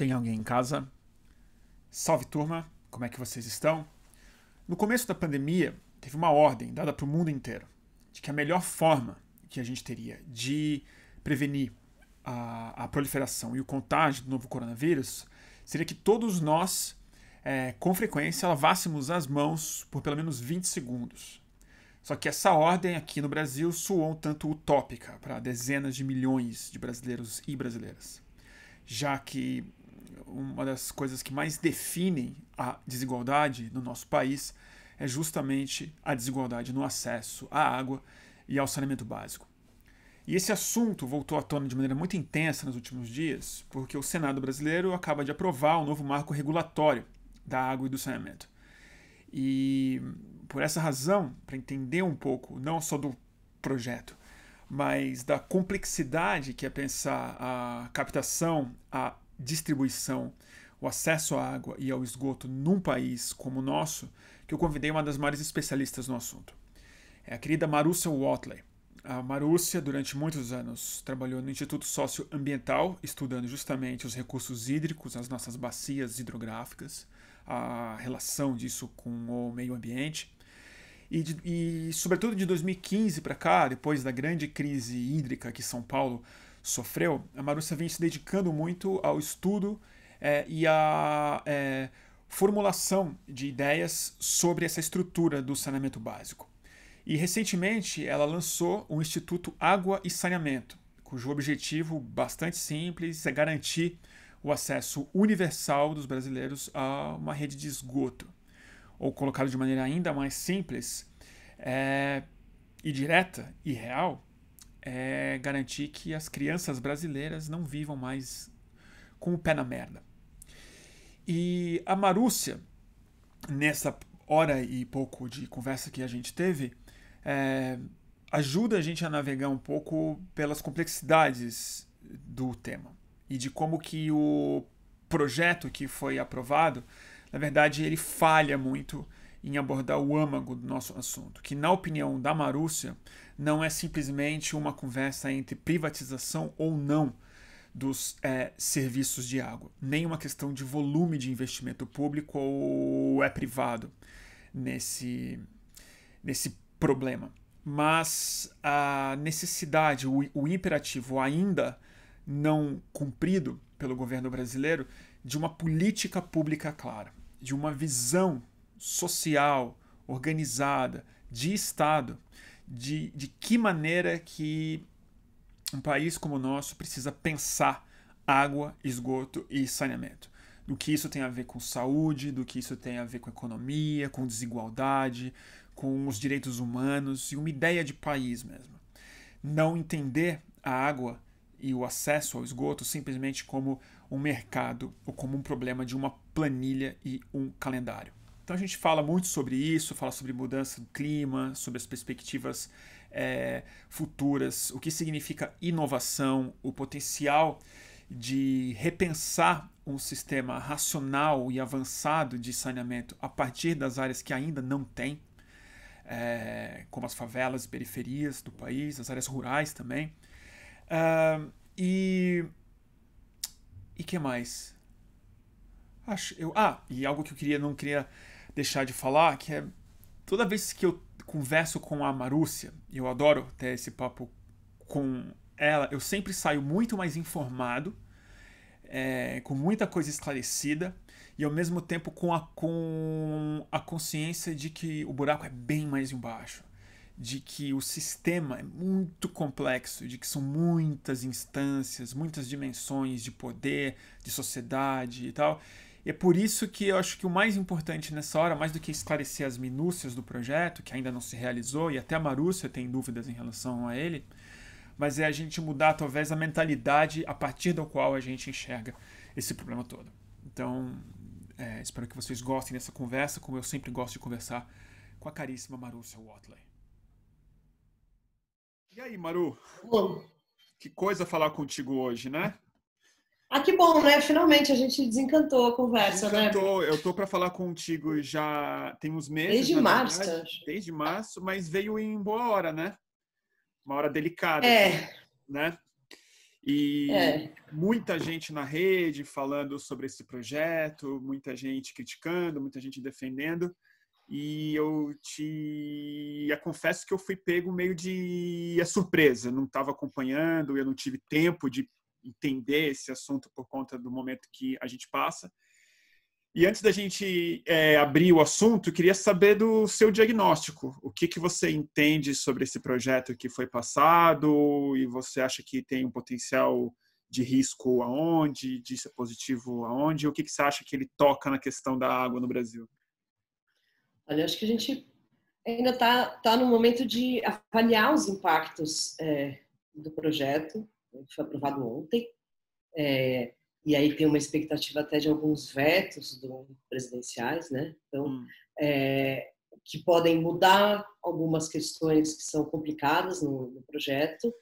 Tem alguém em casa? Salve turma, como é que vocês estão? No começo da pandemia, teve uma ordem dada para o mundo inteiro de que a melhor forma que a gente teria de prevenir a proliferação e o contágio do novo coronavírus seria que todos nós, com frequência, lavássemos as mãos por pelo menos 20 segundos. Só que essa ordem aqui no Brasil soou um tanto utópica para dezenas de milhões de brasileiros e brasileiras, já que uma das coisas que mais definem a desigualdade no nosso país é justamente a desigualdade no acesso à água e ao saneamento básico. E esse assunto voltou à tona de maneira muito intensa nos últimos dias, porque o Senado brasileiro acaba de aprovar o novo marco regulatório da água e do saneamento. E por essa razão, para entender um pouco, não só do projeto, mas da complexidade que é pensar a captação, a distribuição, o acesso à água e ao esgoto num país como o nosso, que eu convidei uma das maiores especialistas no assunto. É a querida Marúcia Whatley. A Marúcia, durante muitos anos, trabalhou no Instituto Socioambiental, estudando justamente os recursos hídricos, as nossas bacias hidrográficas, a relação disso com o meio ambiente. E sobretudo de 2015 para cá, depois da grande crise hídrica que São Paulo sofreu, a Marúcia vem se dedicando muito ao estudo e à formulação de ideias sobre essa estrutura do saneamento básico. E recentemente ela lançou o Instituto Água e Saneamento, cujo objetivo bastante simples é garantir o acesso universal dos brasileiros a uma rede de esgoto. Ou colocado de maneira ainda mais simples e direta e real, é garantir que as crianças brasileiras não vivam mais com o pé na merda. E a Marúcia, nessa hora e pouco de conversa que a gente teve, ajuda a gente a navegar um pouco pelas complexidades do tema e de como que o projeto que foi aprovado, na verdade, ele falha muito em abordar o âmago do nosso assunto, que, na opinião da Marúcia, não é simplesmente uma conversa entre privatização ou não dos serviços de água, nem uma questão de volume de investimento público ou privado nesse problema. Mas a necessidade, o imperativo ainda não cumprido pelo governo brasileiro de uma política pública clara, de uma visão social, organizada, de Estado, de que maneira que um país como o nosso precisa pensar água, esgoto e saneamento. Do que isso tem a ver com saúde, do que isso tem a ver com economia, com desigualdade, com os direitos humanos e uma ideia de país mesmo. Não entender a água e o acesso ao esgoto simplesmente como um mercado ou como um problema de uma planilha e um calendário. Então a gente fala muito sobre isso, fala sobre mudança do clima, sobre as perspectivas futuras, o que significa inovação, o potencial de repensar um sistema racional e avançado de saneamento a partir das áreas que ainda não tem, como as favelas e periferias do país, as áreas rurais também. E que mais? E algo que eu não queria deixar de falar, que é toda vez que eu converso com a Marúcia, e eu adoro ter esse papo com ela, eu sempre saio muito mais informado, com muita coisa esclarecida, e ao mesmo tempo com a consciência de que o buraco é bem mais embaixo, de que o sistema é muito complexo, de que são muitas instâncias, muitas dimensões de poder, de sociedade e tal. E é por isso que eu acho que o mais importante nessa hora, mais do que esclarecer as minúcias do projeto, que ainda não se realizou, e até a Marúcia tem dúvidas em relação a ele, mas é a gente mudar talvez a mentalidade a partir da qual a gente enxerga esse problema todo. Então, espero que vocês gostem dessa conversa, como eu sempre gosto de conversar com a caríssima Marúcia Whatley. E aí, Maru? Bom. Que coisa falar contigo hoje, né? Que bom, né? Finalmente a gente desencantou a conversa, né? Eu tô para falar contigo já tem uns meses, desde março, acho. Desde março, mas veio em boa hora, né? Uma hora delicada, né? E muita gente na rede falando sobre esse projeto, muita gente criticando, muita gente defendendo. E eu confesso que eu fui pego meio de surpresa. Não estava acompanhando, eu não tive tempo de entender esse assunto por conta do momento que a gente passa. E antes da gente abrir o assunto, eu queria saber do seu diagnóstico. O que você entende sobre esse projeto que foi passado e você acha que tem um potencial de risco aonde, de ser positivo aonde? O que você acha que ele toca na questão da água no Brasil? Olha, acho que a gente ainda tá no momento de avaliar os impactos do projeto, que foi aprovado ontem. E aí tem uma expectativa até de alguns vetos presidenciais, né? Então, que podem mudar algumas questões que são complicadas no projeto.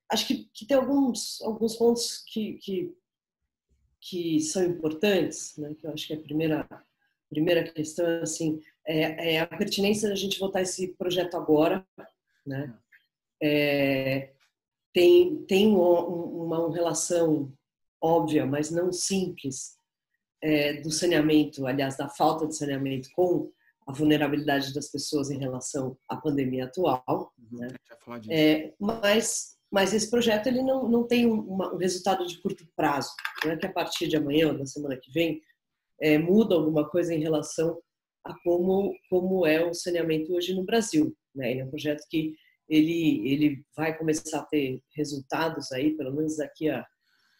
Acho que tem alguns pontos que são importantes, né? Que eu acho que a primeira questão assim, é a pertinência da gente votar esse projeto agora, né? Tem uma relação óbvia, mas não simples, do saneamento, aliás, da falta de saneamento com a vulnerabilidade das pessoas em relação à pandemia atual. Né? Mas esse projeto ele não tem um resultado de curto prazo. Não é que a partir de amanhã ou da semana que vem muda alguma coisa em relação a como é o saneamento hoje no Brasil. Né? Ele é um projeto que ele vai começar a ter resultados aí, pelo menos daqui a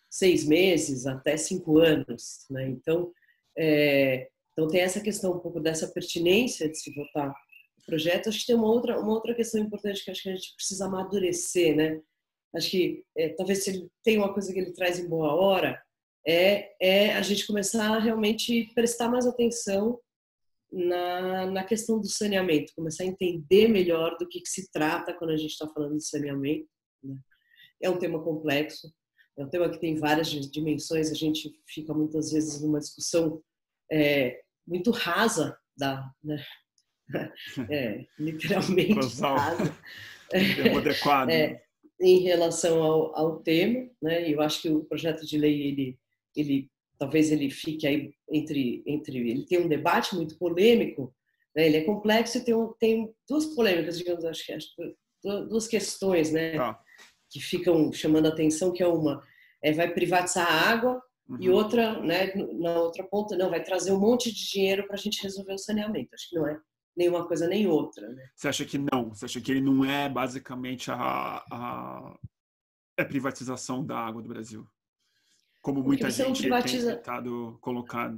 6 meses até 5 anos, né? Então tem essa questão um pouco dessa pertinência de se votar o projeto. Acho que tem uma outra questão importante que acho que a gente precisa amadurecer, né? Acho que talvez se ele tem uma coisa que ele traz em boa hora é a gente começar a realmente prestar mais atenção na questão do saneamento, começar a entender melhor do que se trata quando a gente está falando de saneamento. Né? É um tema complexo, é um tema que tem várias dimensões, a gente fica muitas vezes numa discussão muito rasa, né? Literalmente rasa, termo adequado. Em relação ao tema, né? Eu acho que o projeto de lei ele talvez ele fique aí entre ele tem um debate muito polêmico, né? Ele é complexo e tem duas polêmicas, digamos, acho que duas questões, né? Que ficam chamando a atenção, que é uma vai privatizar a água e outra, né? Na outra ponta não, vai trazer um monte de dinheiro para a gente resolver o saneamento. Acho que não é nenhuma coisa nem outra, né? Você acha que não? Você acha que ele não é basicamente a privatização da água do Brasil? Como muita gente tem tentado colocar.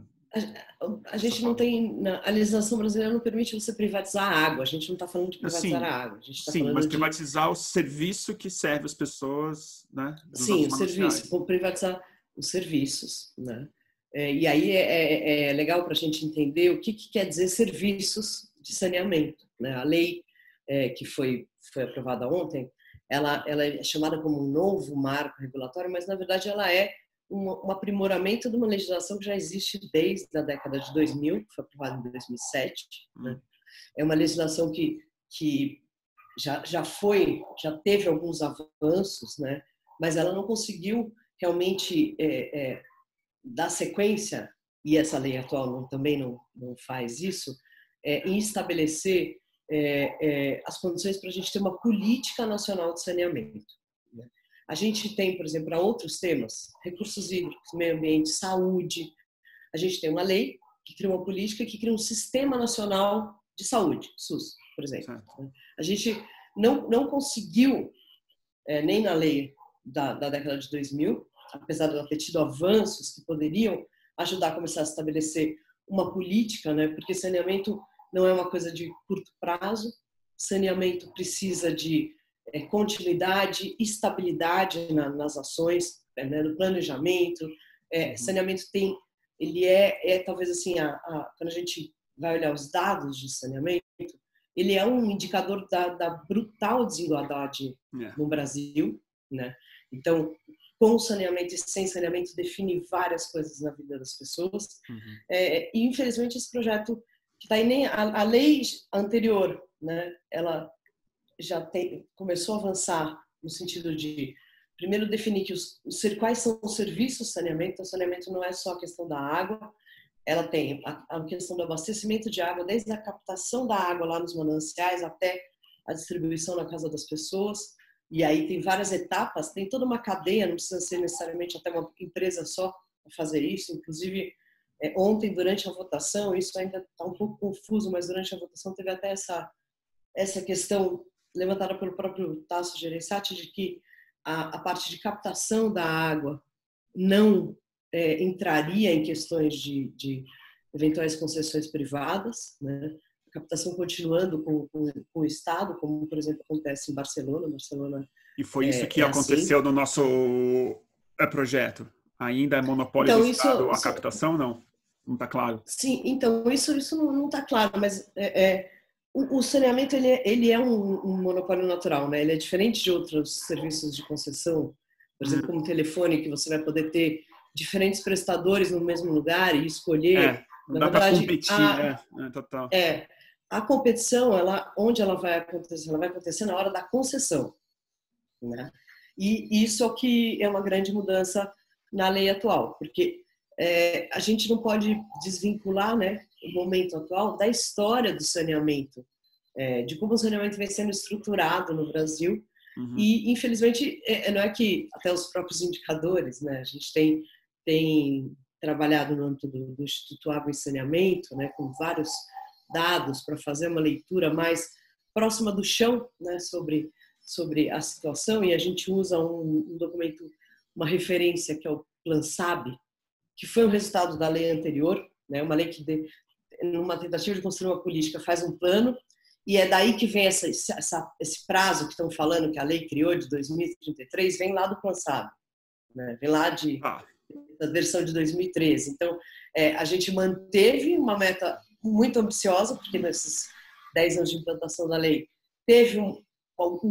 A gente não tem. A legislação brasileira não permite você privatizar a água. A gente não está falando de privatizar a água. A gente tá falando mas privatizar o serviço que serve as pessoas, né? Sim, o serviço. Privatizar os serviços, né? E aí é legal para a gente entender o que quer dizer serviços de saneamento. Né? A lei que foi aprovada ontem, ela é chamada como um novo marco regulatório, mas na verdade ela é um aprimoramento de uma legislação que já existe desde a década de 2000, que foi aprovada em 2007. Né? É uma legislação que já teve alguns avanços, né? Mas ela não conseguiu realmente dar sequência, e essa lei atual também não faz isso, em estabelecer as condições para a gente ter uma política nacional de saneamento. Né? A gente tem, por exemplo, para outros temas, recursos hídricos, meio ambiente, saúde, a gente tem uma lei que cria uma política que cria um sistema nacional de saúde, SUS, por exemplo. Né? A gente não conseguiu, nem na lei da década de 2000, apesar de ela ter tido avanços que poderiam ajudar a começar a estabelecer uma política, né? Porque saneamento não é uma coisa de curto prazo, saneamento precisa de continuidade, estabilidade nas ações, né? No planejamento. Saneamento ele talvez assim, quando a gente vai olhar os dados de saneamento, ele é um indicador da brutal desigualdade no Brasil, né? Então, com saneamento e sem saneamento define várias coisas na vida das pessoas. E infelizmente esse projeto que está aí, nem a lei anterior, né? Ela já começou a avançar no sentido de primeiro definir quais são os serviços de saneamento. O saneamento não é só a questão da água, ela tem a questão do abastecimento de água, desde a captação da água lá nos mananciais até a distribuição na casa das pessoas. E aí tem várias etapas, tem toda uma cadeia, não precisa ser necessariamente até uma empresa só para fazer isso. Inclusive, ontem, durante a votação, isso ainda está um pouco confuso, mas durante a votação teve até essa questão levantada pelo próprio Tasso Gereissati de que a parte de captação da água não entraria em questões de eventuais concessões privadas, né? A captação continuando com o Estado, como, por exemplo, acontece em Barcelona. Barcelona E foi isso que aconteceu assim. no nosso projeto. Ainda é monopólio do Então, Estado a captação? Não está claro. Sim, então, isso não está claro, mas o saneamento ele é um monopólio natural, né? Ele é diferente de outros serviços de concessão, por exemplo, como telefone, que você vai poder ter diferentes prestadores no mesmo lugar e escolher. Não Na dá para verdade, competir, total. a competição, onde ela vai acontecer? Ela vai acontecer na hora da concessão, né? E isso é o que é uma grande mudança na lei atual, porque a gente não pode desvincular, né, o momento atual da história do saneamento, de como o saneamento vem sendo estruturado no Brasil. E, infelizmente, não é que até os próprios indicadores, né, a gente tem trabalhado no âmbito do Instituto Água e Saneamento, né, com vários dados para fazer uma leitura mais próxima do chão, né, sobre a situação, e a gente usa um documento, uma referência que é o Plan SAB, que foi um resultado da lei anterior, né, uma lei que, numa tentativa de construir uma política, faz um plano, e é daí que vem esse prazo que estão falando, que a lei criou, de 2033, vem lá do Plan SAB, né, vem lá da versão de 2013. Então, a gente manteve uma meta muito ambiciosa, porque nesses 10 anos de implantação da lei, teve um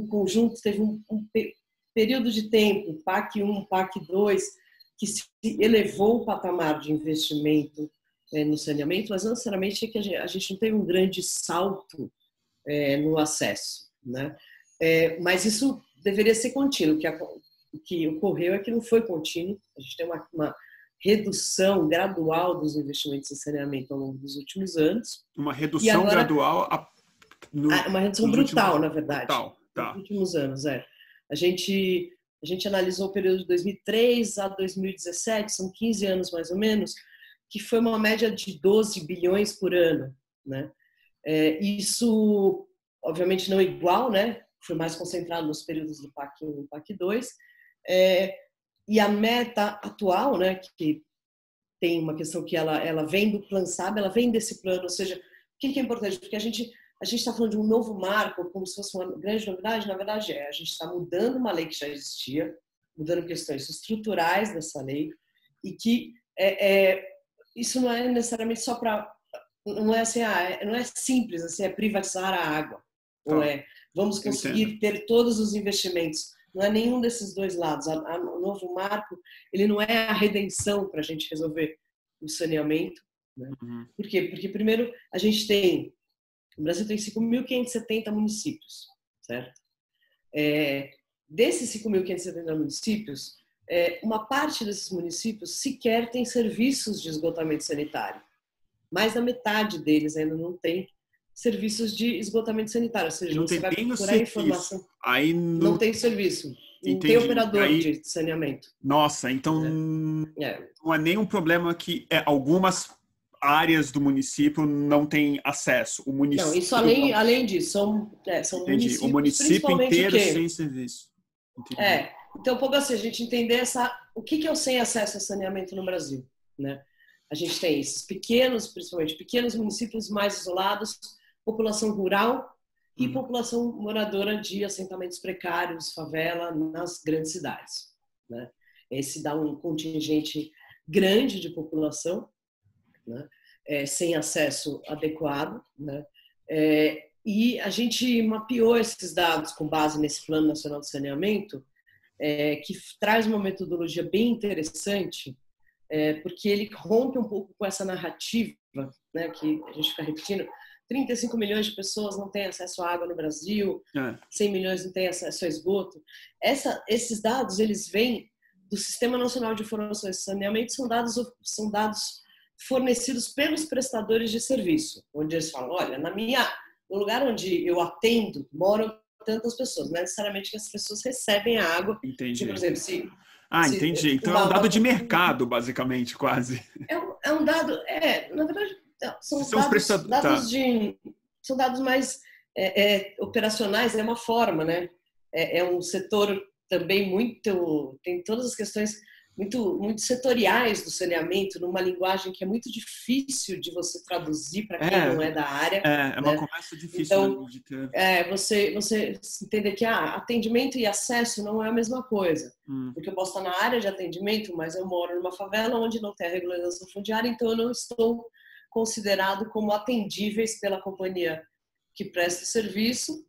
conjunto, teve um período de tempo, PAC 1, PAC 2, que se elevou o patamar de investimento no saneamento, mas não necessariamente é que a gente não teve um grande salto no acesso, né? Mas isso deveria ser contínuo. O que ocorreu é que não foi contínuo. A gente tem uma redução gradual dos investimentos em saneamento ao longo dos últimos anos. Uma redução gradual? Uma redução brutal, na verdade. Brutal, tá. Nos últimos anos, A gente analisou o período de 2003 a 2017, são 15 anos mais ou menos, que foi uma média de 12 bilhões por ano, né? Isso, obviamente, não é igual, né? Foi mais concentrado nos períodos do PAC 1 e PAC 2. E a meta atual, né, que tem uma questão que ela vem do Plan SAB, ela vem desse plano, ou seja, o que é importante? Porque a gente está falando de um novo marco, como se fosse uma grande novidade. Na verdade, a gente está mudando uma lei que já existia, mudando questões estruturais dessa lei, e que isso não é necessariamente só para... Não é assim, não é simples, assim, é privatizar a água, ou vamos conseguir ter todos os investimentos. Não é nenhum desses dois lados. O novo marco, ele não é a redenção para a gente resolver o saneamento, né? Por quê? Porque, primeiro, o Brasil tem 5.570 municípios, certo? Desses 5.570 municípios, uma parte desses municípios sequer tem serviços de esgotamento sanitário. Mais da metade deles ainda não tem serviços de esgotamento sanitário. Ou seja, você vai procurar informação. Aí não tem serviço. Não Entendi. tem operador de saneamento. Nossa, então não é nenhum problema que algumas áreas do município não têm acesso. O município, não, isso além disso, são municípios, o município inteiro sem serviço. Entendi. Então, um pouco assim, a gente entender o que é o sem acesso a saneamento no Brasil, né? A gente tem esses principalmente pequenos municípios mais isolados, população rural e população moradora de assentamentos precários, favela, nas grandes cidades, né? Esse dá um contingente grande de população, né? Sem acesso adequado, né? E a gente mapeou esses dados com base nesse Plano Nacional de Saneamento, que traz uma metodologia bem interessante, porque ele rompe um pouco com essa narrativa, né, que a gente fica repetindo, 35 milhões de pessoas não têm acesso à água no Brasil, 100 milhões não têm acesso a esgoto. Esses dados, eles vêm do Sistema Nacional de Informações e Saneamento, são dados fornecidos pelos prestadores de serviço, onde eles falam, olha, no lugar onde eu atendo, moram tantas pessoas, não é necessariamente que as pessoas recebem a água. Entendi. Se, por exemplo, entendi. Então é um dado de mercado, basicamente, quase. É um dado, na verdade, são dados mais operacionais, é uma forma, né? É um setor também tem todas as questões muito setoriais do saneamento, numa linguagem que é muito difícil de você traduzir para quem não é da área. É uma conversa difícil. Então, de ter. Você entender que atendimento e acesso não é a mesma coisa. Porque eu posso estar na área de atendimento, mas eu moro numa favela onde não tem a regularização fundiária, então eu não estou considerado como atendíveis pela companhia que presta o serviço,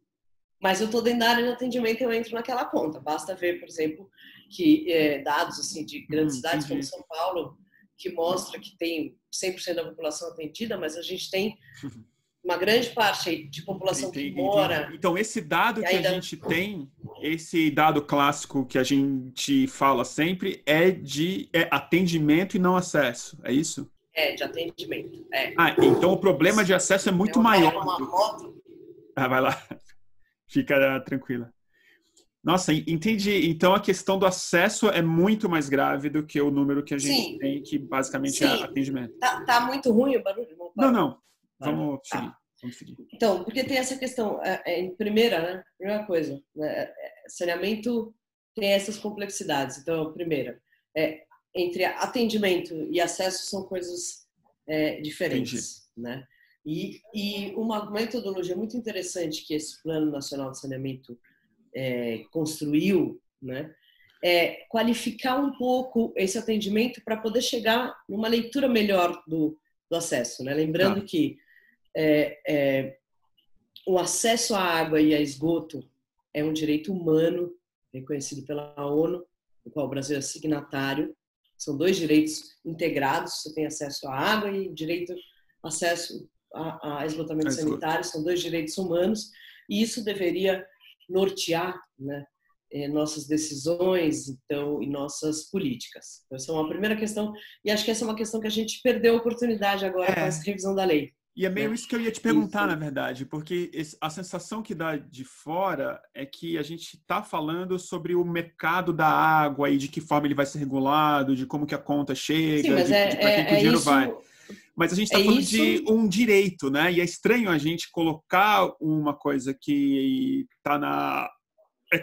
mas eu estou dentro da área de atendimento e eu entro naquela conta. Basta ver, por exemplo, que dados assim, de grandes cidades como São Paulo, que mostra que tem 100% da população atendida, mas a gente tem uma grande parte de população que mora... Então, esse dado que a gente tem, esse dado clássico que a gente fala sempre, é de atendimento e não acesso, é isso? De atendimento. Então o problema de acesso é muito maior. Uma moto. Vai lá. Fica tranquila. Nossa, entendi. Então a questão do acesso é muito mais grave do que o número que a gente tem, que basicamente é atendimento. Tá muito ruim o barulho? Não. Vamos seguir. Então, porque tem essa questão, primeira coisa, né? Saneamento tem essas complexidades. Então, primeira, entre atendimento e acesso são coisas diferentes, né? E uma metodologia muito interessante que esse Plano Nacional de Saneamento construiu, né, é qualificar um pouco esse atendimento para poder chegar numa leitura melhor do acesso, né? Lembrando que o acesso à água e a esgoto é um direito humano reconhecido pela ONU, do qual o Brasil é signatário. São 2 direitos integrados, você tem acesso à água e acesso a esgotamento sanitário, são 2 direitos humanos, e isso deveria nortear, né, nossas decisões e nossas políticas. Então, essa é uma primeira questão, e acho que essa é uma questão que a gente perdeu a oportunidade agora com essa revisão da lei. E é meio isso que eu ia te perguntar, na verdade, porque a sensação que dá de fora é que a gente está falando sobre o mercado da água e de que forma ele vai ser regulado, de como que a conta chega, sim, mas de para quem que o dinheiro vai. Mas a gente está falando isso... de um direito, né? E é estranho a gente colocar uma coisa que está na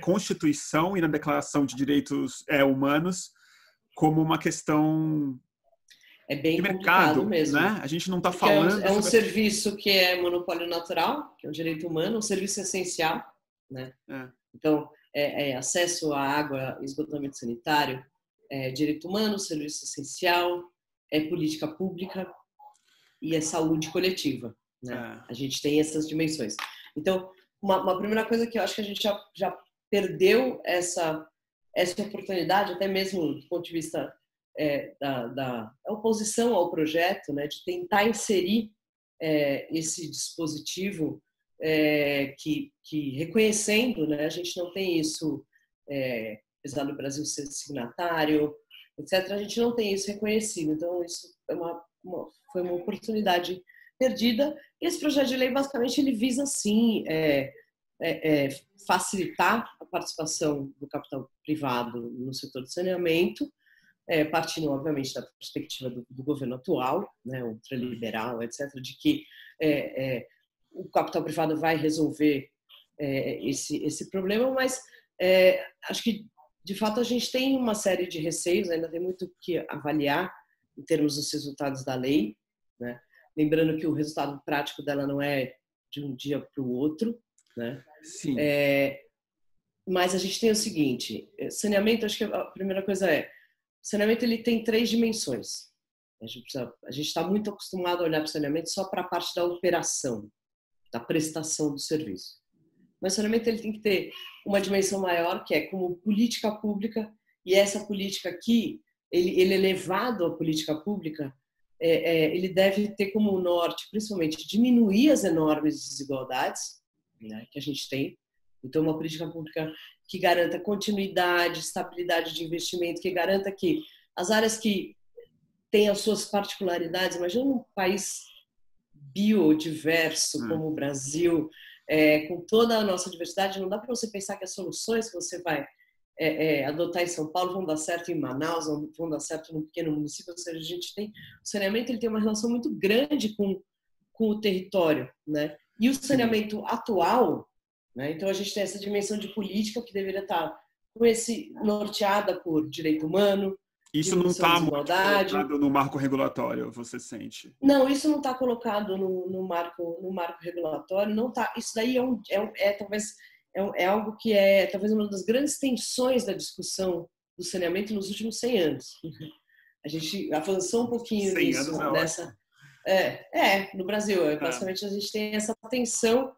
Constituição e na Declaração de Direitos Humanos como uma questão bem de mercado mesmo, né? A gente não está falando... É um serviço que é monopólio natural, que é um direito humano, um serviço essencial, né? Então, acesso à água, esgotamento sanitário, direito humano, serviço essencial, política pública e saúde coletiva, né? A gente tem essas dimensões. Então, uma primeira coisa que eu acho que a gente já perdeu essa oportunidade, até mesmo do ponto de vista da oposição ao projeto, né, de tentar inserir esse dispositivo que reconhecendo, né, a gente não tem isso, apesar do Brasil ser signatário, etc., a gente não tem isso reconhecido. Então, isso foi uma oportunidade perdida. E esse projeto de lei, basicamente, ele visa, sim, facilitar a participação do capital privado no setor de saneamento, partindo, obviamente, da perspectiva do governo atual, né, ultraliberal, etc., de que o capital privado vai resolver esse problema, mas acho que, de fato, a gente tem uma série de receios, ainda tem muito que avaliar em termos dos resultados da lei, né? Lembrando que o resultado prático dela não é de um dia para o outro, né? Sim. Mas a gente tem o seguinte, saneamento, acho que a primeira coisa saneamento ele tem 3 dimensões. A gente está muito acostumado a olhar para o saneamento só para a parte da operação, da prestação do serviço. Mas o saneamento ele tem que ter uma dimensão maior, que é como política pública, e essa política aqui, ele é levado à política pública ele deve ter como norte, principalmente, diminuir as enormes desigualdades, né, que a gente tem. Então, uma política pública que garanta continuidade, estabilidade de investimento, que garanta que as áreas que têm as suas particularidades, imagina um país biodiverso como o Brasil, com toda a nossa diversidade, não dá para você pensar que as soluções que você vai adotar em São Paulo vão dar certo em Manaus, vão dar certo num pequeno município. Ou seja, a gente tem, o saneamento ele tem uma relação muito grande com o território, né? E o saneamento atual, né? Então a gente tem essa dimensão de política que deveria estar com esse norteada por direito humano. Isso não está muito colocado no marco regulatório, você sente? Não, isso não está colocado no marco regulatório, não tá. Isso daí talvez algo que é talvez uma das grandes tensões da discussão do saneamento nos últimos 100 anos. A gente avançou um pouquinho nisso, nessa. No Brasil, basicamente a gente tem essa tensão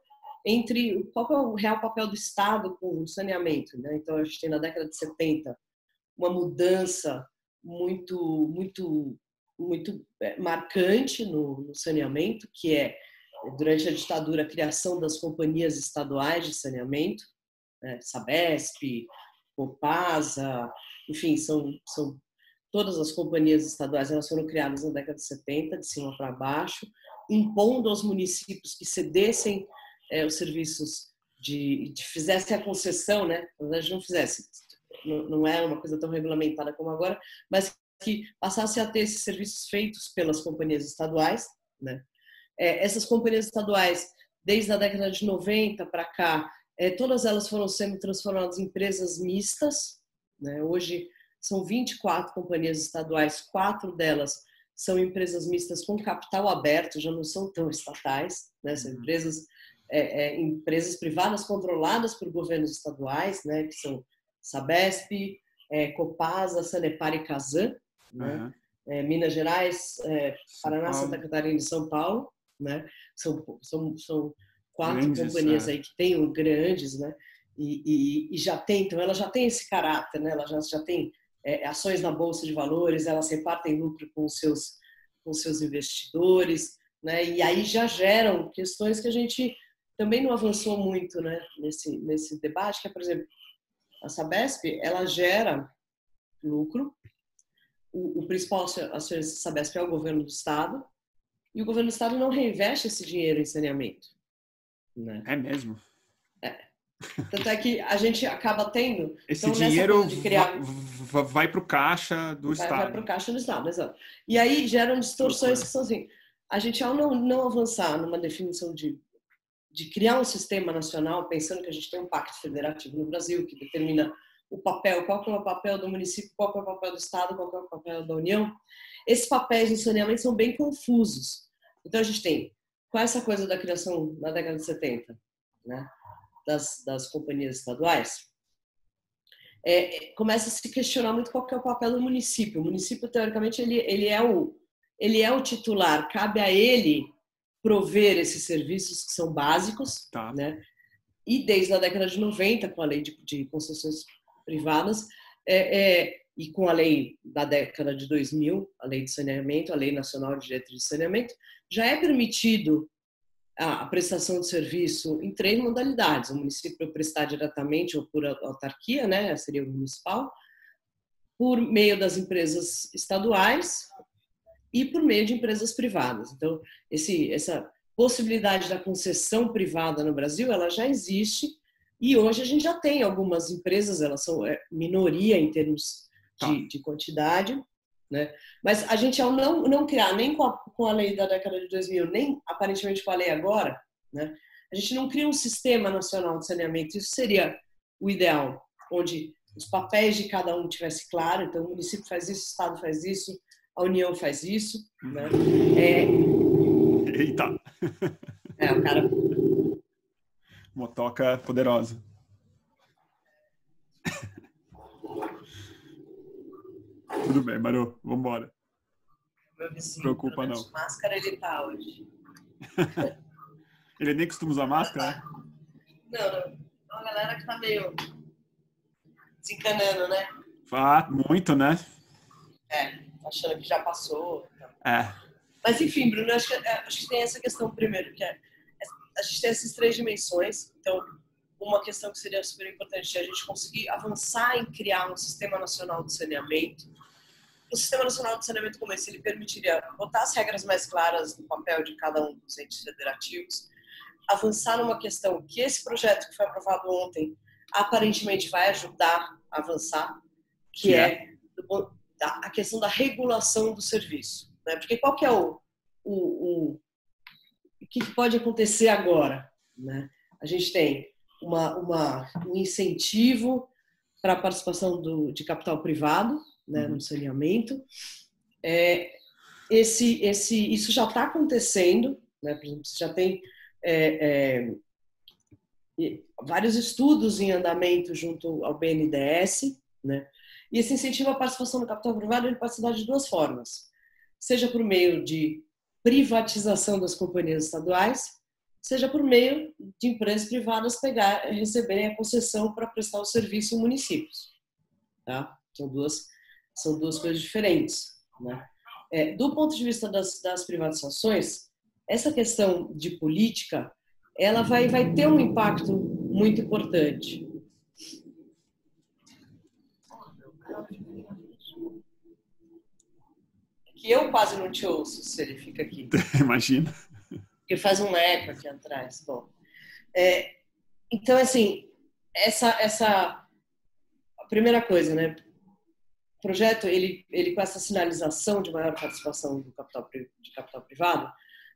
entre qual é o real papel do Estado com o saneamento, né? Então a gente tem na década de 70 uma mudança muito marcante no saneamento, que é, durante a ditadura, a criação das companhias estaduais de saneamento, né? Sabesp, Copasa, enfim, são todas as companhias estaduais, elas foram criadas na década de 70, de cima para baixo, impondo aos municípios que cedessem os serviços, fizessem a concessão, né? Na verdade, não fizessem, não é uma coisa tão regulamentada como agora, mas que passasse a ter esses serviços feitos pelas companhias estaduais, né? Essas companhias estaduais, desde a década de 90 para cá, todas elas foram sendo transformadas em empresas mistas, né? Hoje são 24 companhias estaduais, 4 delas são empresas mistas com capital aberto, já não são tão estatais, né? São empresas privadas controladas por governos estaduais, né? Que são Sabesp, Copasa, Sanepar e Casan, né? Minas Gerais, Paraná, Santa Catarina e São Paulo, né? São 4 grandes, companhias aí que têm grandes, né? E já tem, então ela já tem esse caráter, né? Ela já tem ações na bolsa de valores, elas repartem lucro com os seus investidores, né? E aí já geram questões que a gente também não avançou muito, né? Nesse debate, que é, por exemplo, a Sabesp, ela gera lucro. O principal acionista da Sabesp é o governo do Estado, e o governo do Estado não reinveste esse dinheiro em saneamento, né? É mesmo? Tanto é que a gente acaba tendo... Esse dinheiro vai para o caixa do Estado. Vai para o caixa do Estado, exato. E aí geram distorções que são assim... A gente, ao não avançar numa definição de criar um sistema nacional, pensando que a gente tem um pacto federativo no Brasil, que determina o papel, qual que é o papel do município, qual que é o papel do Estado, qual que é o papel da União, esses papéis de saneamento são bem confusos. Então, a gente tem, com essa coisa da criação na década de 70, né, das companhias estaduais, começa a se questionar muito qual que é o papel do município. O município, teoricamente, ele é o titular, cabe a ele prover esses serviços que são básicos, né? E desde a década de 90, com a lei de concessões privadas, e com a lei da década de 2000, a lei de saneamento, a Lei Nacional de Direito de Saneamento, já é permitido a prestação de serviço em 3 modalidades. O município prestar diretamente ou por autarquia, né? Seria o municipal, por meio das empresas estaduais e por meio de empresas privadas. Então, essa possibilidade da concessão privada no Brasil, ela já existe, e hoje a gente já tem algumas empresas, elas são minoria em termos de quantidade, né? Mas a gente, ao não criar, nem com a lei da década de 2000, nem aparentemente com a lei agora, né? A gente não cria um sistema nacional de saneamento. Isso seria o ideal, onde os papéis de cada um tivesse claro. Então, o município faz isso, o Estado faz isso, a União faz isso, né? Eita! O cara... Motoca poderosa. Tudo bem, Maru, vambora. Meu vizinho, não preocupa, não. De máscara ele tá hoje. Ele nem costuma usar máscara? Não. É uma galera que tá meio desencanando, né? Muito, né? Achando que já passou. Mas, enfim, Bruno, acho que tem essa questão primeiro, que a gente tem essas três dimensões. Então, uma questão que seria super importante é a gente conseguir avançar em criar um sistema nacional de saneamento. O Sistema Nacional de Saneamento como esse, ele permitiria botar as regras mais claras no papel de cada um dos entes federativos, avançar numa questão que esse projeto que foi aprovado ontem aparentemente vai ajudar a avançar, que é a questão da regulação do serviço. Né? Porque qual que é o que pode acontecer agora? Né? A gente tem um incentivo para a participação de capital privado, né, no saneamento. Isso já está acontecendo, né? Por exemplo, já tem vários estudos em andamento junto ao BNDES, né? E esse incentivo à participação do capital privado ele pode se dar de duas formas, seja por meio de privatização das companhias estaduais, seja por meio de empresas privadas receberem a concessão para prestar o serviço em municípios. Tá? São duas coisas diferentes. Né? Do ponto de vista das privatizações, essa questão de política ela vai ter um impacto muito importante. Que eu quase não te ouço se ele fica aqui. Imagina. Porque faz um eco aqui atrás. Bom, então, assim, essa a primeira coisa, né? O projeto, ele com essa sinalização de maior participação de capital privado,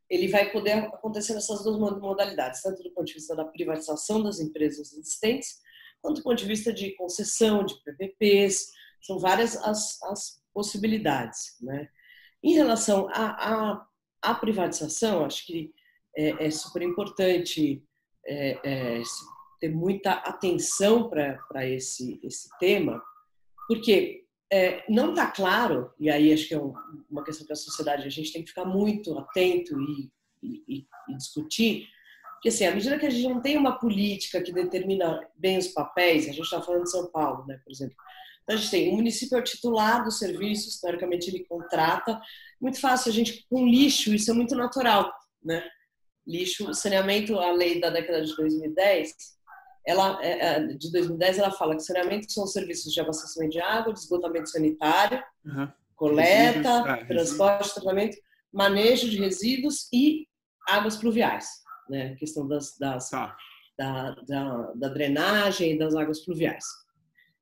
ele vai poder acontecer nessas duas modalidades, tanto do ponto de vista da privatização das empresas existentes, quanto do ponto de vista de concessão, de PPPs, são várias as possibilidades. Né? Em relação à privatização, acho que é super importante ter muita atenção para esse tema, porque não está claro, e aí acho que é uma questão que a sociedade a gente tem que ficar muito atento e discutir, porque assim, à medida que a gente não tem uma política que determina bem os papéis, a gente está falando de São Paulo, né, por exemplo, então a gente tem o município é o titular dos serviços, teoricamente ele contrata, muito fácil, a gente com lixo, isso é muito natural, né, lixo, saneamento, a lei da década de 2010, ela fala que saneamento são serviços de abastecimento de água, de esgotamento sanitário, coleta, transporte, tratamento, manejo de resíduos e águas pluviais, né? A questão da drenagem e das águas pluviais.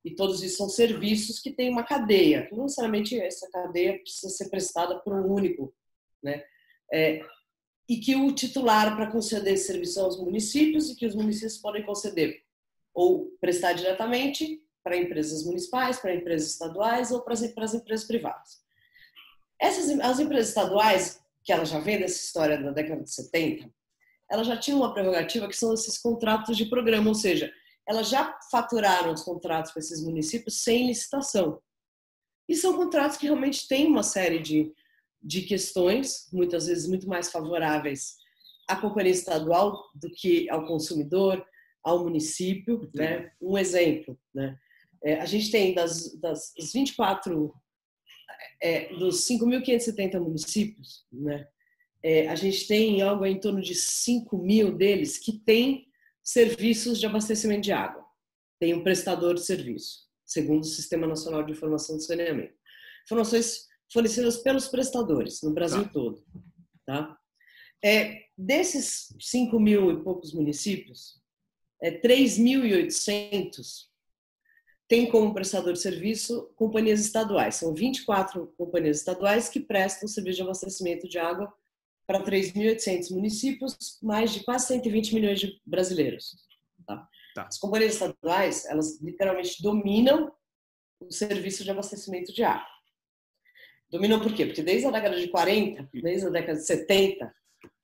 E todos isso são serviços que têm uma cadeia, que não necessariamente essa cadeia precisa ser prestada por um único, né? E que o titular para conceder esse serviço são os municípios e que os municípios podem conceder ou prestar diretamente para empresas municipais, para empresas estaduais ou para as empresas privadas. As empresas estaduais, que elas já vêm dessa história da década de 70, elas já tinham uma prerrogativa que são esses contratos de programa, ou seja, elas já faturaram os contratos para esses municípios sem licitação. E são contratos que realmente têm uma série de questões, muitas vezes muito mais favoráveis à companhia estadual do que ao consumidor, ao município. Né? Um exemplo, né? A gente tem das 24, dos 5.570 municípios, né? A gente tem algo em torno de 5.000 deles que têm serviços de abastecimento de água, tem um prestador de serviço, segundo o Sistema Nacional de Informação de Saneamento. Informações fornecidas pelos prestadores no Brasil todo. Tá? Desses 5.000 e poucos municípios, 3.800 têm como prestador de serviço companhias estaduais. São 24 companhias estaduais que prestam serviço de abastecimento de água para 3.800 municípios, mais de quase 120 milhões de brasileiros. Tá? As companhias estaduais, elas literalmente dominam o serviço de abastecimento de água. Dominam por quê? Porque desde a década de 40, desde a década de 70,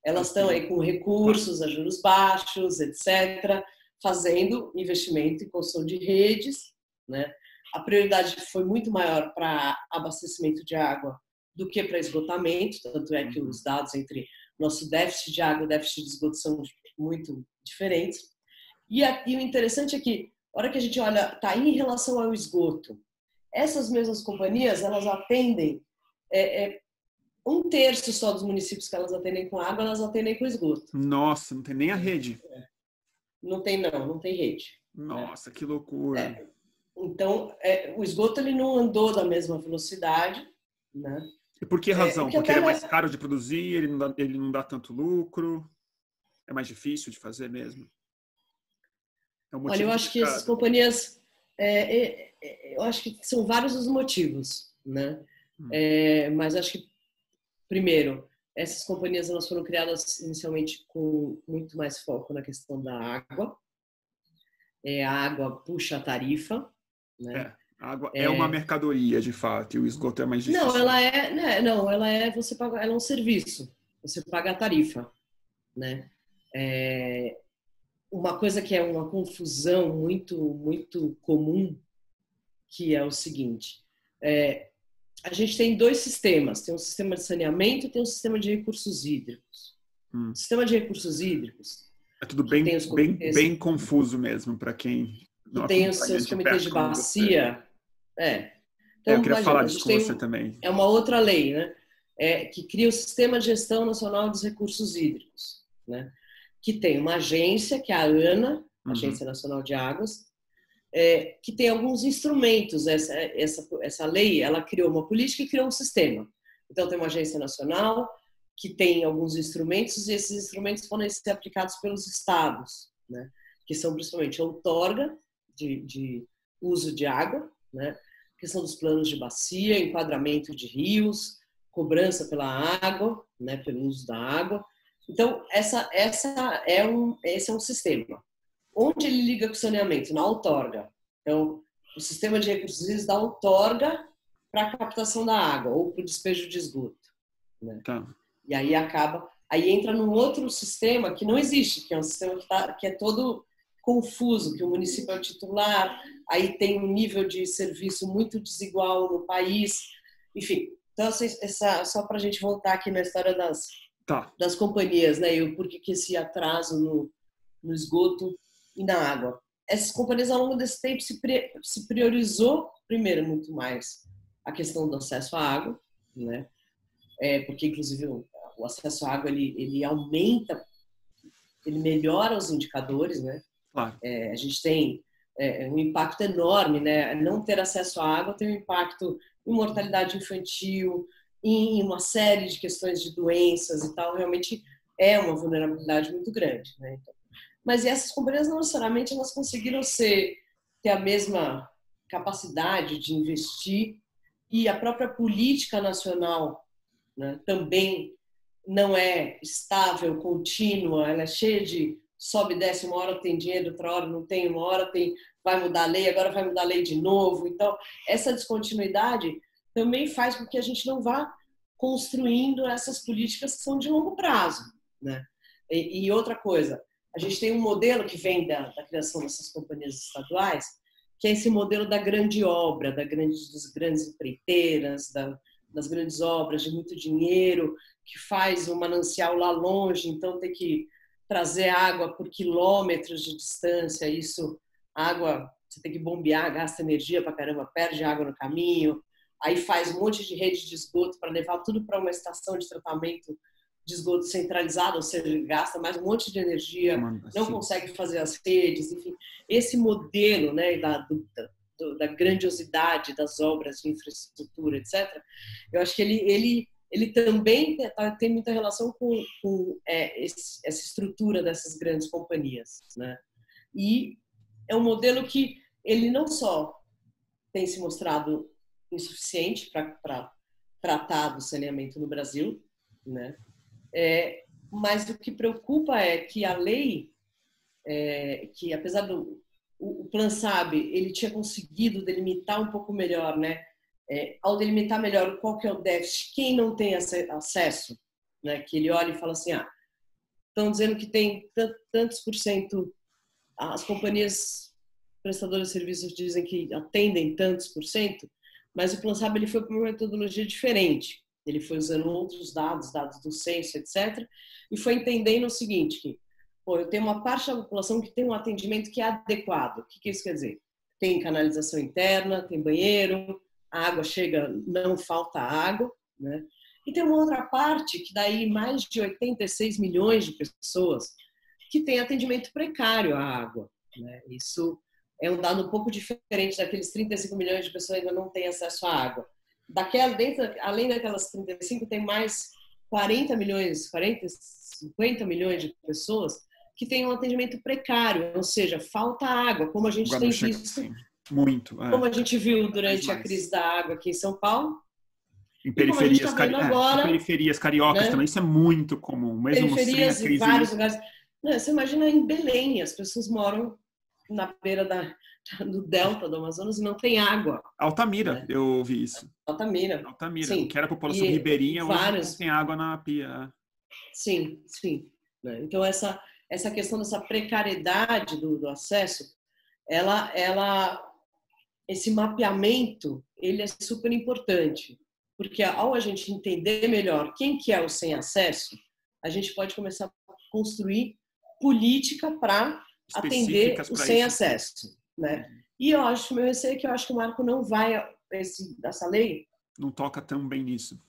elas estão aí com recursos a juros baixos, etc., fazendo investimento em construção de redes. Né? A prioridade foi muito maior para abastecimento de água do que para esgotamento, tanto é que os dados entre nosso déficit de água e déficit de esgoto são muito diferentes. E o interessante é que, na hora que a gente olha, tá em relação ao esgoto, essas mesmas companhias, elas atendem um terço só dos municípios que elas atendem com água, elas atendem com esgoto. Nossa, não tem nem a rede. Não tem, não tem rede. Nossa, que loucura. Então, o esgoto ele não andou da mesma velocidade, né? E por que razão? Porque ele é mais não... caro de produzir, ele não dá tanto lucro, é mais difícil de fazer mesmo? É um Olha, motivo eu acho que essas companhias, eu acho que são vários os motivos, né? Mas acho que, primeiro, essas companhias elas foram criadas inicialmente com muito mais foco na questão da água. A água puxa a tarifa, né? A água é uma mercadoria, de fato, e o esgoto é mais difícil. Não, ela é, né? Não, ela é você paga, ela é um serviço. Você paga a tarifa, né? Uma coisa que é uma confusão muito comum, que é o seguinte: a gente tem dois sistemas, tem um sistema de saneamento e tem um sistema de recursos hídricos. O sistema de recursos hídricos é tudo bem confuso mesmo para quem não acompanha. Tem os seus comitês de bacia. Então, eu queria falar disso com você também. É uma outra lei, né? Que cria o Sistema de Gestão Nacional dos Recursos Hídricos, né? Que tem uma agência, que é a ANA, Agência Nacional de Águas, que tem alguns instrumentos. Essa lei, ela criou uma política e criou um sistema. Então, tem uma agência nacional que tem alguns instrumentos e esses instrumentos podem ser aplicados pelos estados, né? Que são principalmente a outorga de uso de água, né? Questão dos planos de bacia, enquadramento de rios, cobrança pela água, né? Pelo uso da água. Então, esse é um sistema. Onde ele liga com o saneamento? Na outorga. Então, o sistema de recursos hídricos dá outorga para a captação da água ou para o despejo de esgoto, né? Tá. E aí entra num outro sistema que não existe, que é um sistema que é todo confuso, que o município é o titular, aí tem um nível de serviço muito desigual no país, enfim. Então, só para a gente voltar aqui na história das companhias, né? E o porquê que esse atraso no esgoto e na água. Essas companhias, ao longo desse tempo, se priorizou, primeiro, muito mais a questão do acesso à água, né? Porque, inclusive, o acesso à água, ele aumenta, ele melhora os indicadores, né? Claro. A gente tem um impacto enorme, né? Não ter acesso à água tem um impacto em mortalidade infantil, em uma série de questões de doenças e tal. Realmente é uma vulnerabilidade muito grande, né? Então, mas essas companhias não necessariamente elas conseguiram ter a mesma capacidade de investir, e a própria política nacional, né, também não é estável, contínua, ela é cheia de sobe e desce, uma hora tem dinheiro, outra hora não tem, uma hora vai mudar a lei, agora vai mudar a lei de novo. Então, essa descontinuidade também faz com que a gente não vá construindo essas políticas que são de longo prazo, né? E outra coisa, a gente tem um modelo que vem da criação dessas companhias estaduais, que é esse modelo da grande obra, das grandes empreiteiras, das grandes obras de muito dinheiro, que faz um manancial lá longe, então tem que trazer água por quilômetros de distância, água, você tem que bombear, gasta energia pra caramba, perde água no caminho, aí faz um monte de rede de esgoto para levar tudo para uma estação de tratamento de esgoto centralizado, ou seja, gasta mais um monte de energia, não consegue fazer as redes, enfim. Esse modelo, né, da grandiosidade das obras de infraestrutura, etc., eu acho que ele também tem muita relação com essa estrutura dessas grandes companhias, né? E é um modelo que ele não só tem se mostrado insuficiente para tratar do saneamento no Brasil, né? Mas o que preocupa é que a lei, que apesar do o Plan SAB, ele tinha conseguido delimitar um pouco melhor, né? Ao delimitar melhor qual que é o déficit, quem não tem acesso, né? Que ele olha e fala assim, estão dizendo que tem tantos por cento, as companhias prestadoras de serviços dizem que atendem tantos por cento, mas o Plan SAB ele foi para uma metodologia diferente. Ele foi usando outros dados do censo, etc., e foi entendendo o seguinte, que eu tenho uma parte da população que tem um atendimento que é adequado. O que isso quer dizer? Tem canalização interna, tem banheiro, a água chega, não falta água, né? E tem uma outra parte, que daí mais de 86 milhões de pessoas que têm atendimento precário à água, né? Isso é um dado um pouco diferente daqueles 35 milhões de pessoas que ainda não têm acesso à água. Além daquelas 35, tem mais 40 milhões, 40, 50 milhões de pessoas que têm um atendimento precário, ou seja, falta água, como a gente tem visto, Sim, muito. como a gente viu durante a crise da água aqui em São Paulo, em e como a gente está vendo agora, em periferias cariocas, né? Também, isso é muito comum, mesmo sem a periferias e crise. vários lugares. Você imagina em Belém, as pessoas moram na beira do delta do Amazonas e não tem água. Altamira, Né? eu vi isso. Altamira. Altamira, Sim. o que era a população E ribeirinha, vários... hoje não tem água na pia. Sim, sim. Então, essa questão dessa precariedade do acesso, esse mapeamento, ele é super importante, porque ao a gente entender melhor quem que é o sem acesso, a gente pode começar a construir política para atender o sem acesso, né? E meu receio é que eu acho que o marco não vai, essa lei não toca tão bem nisso.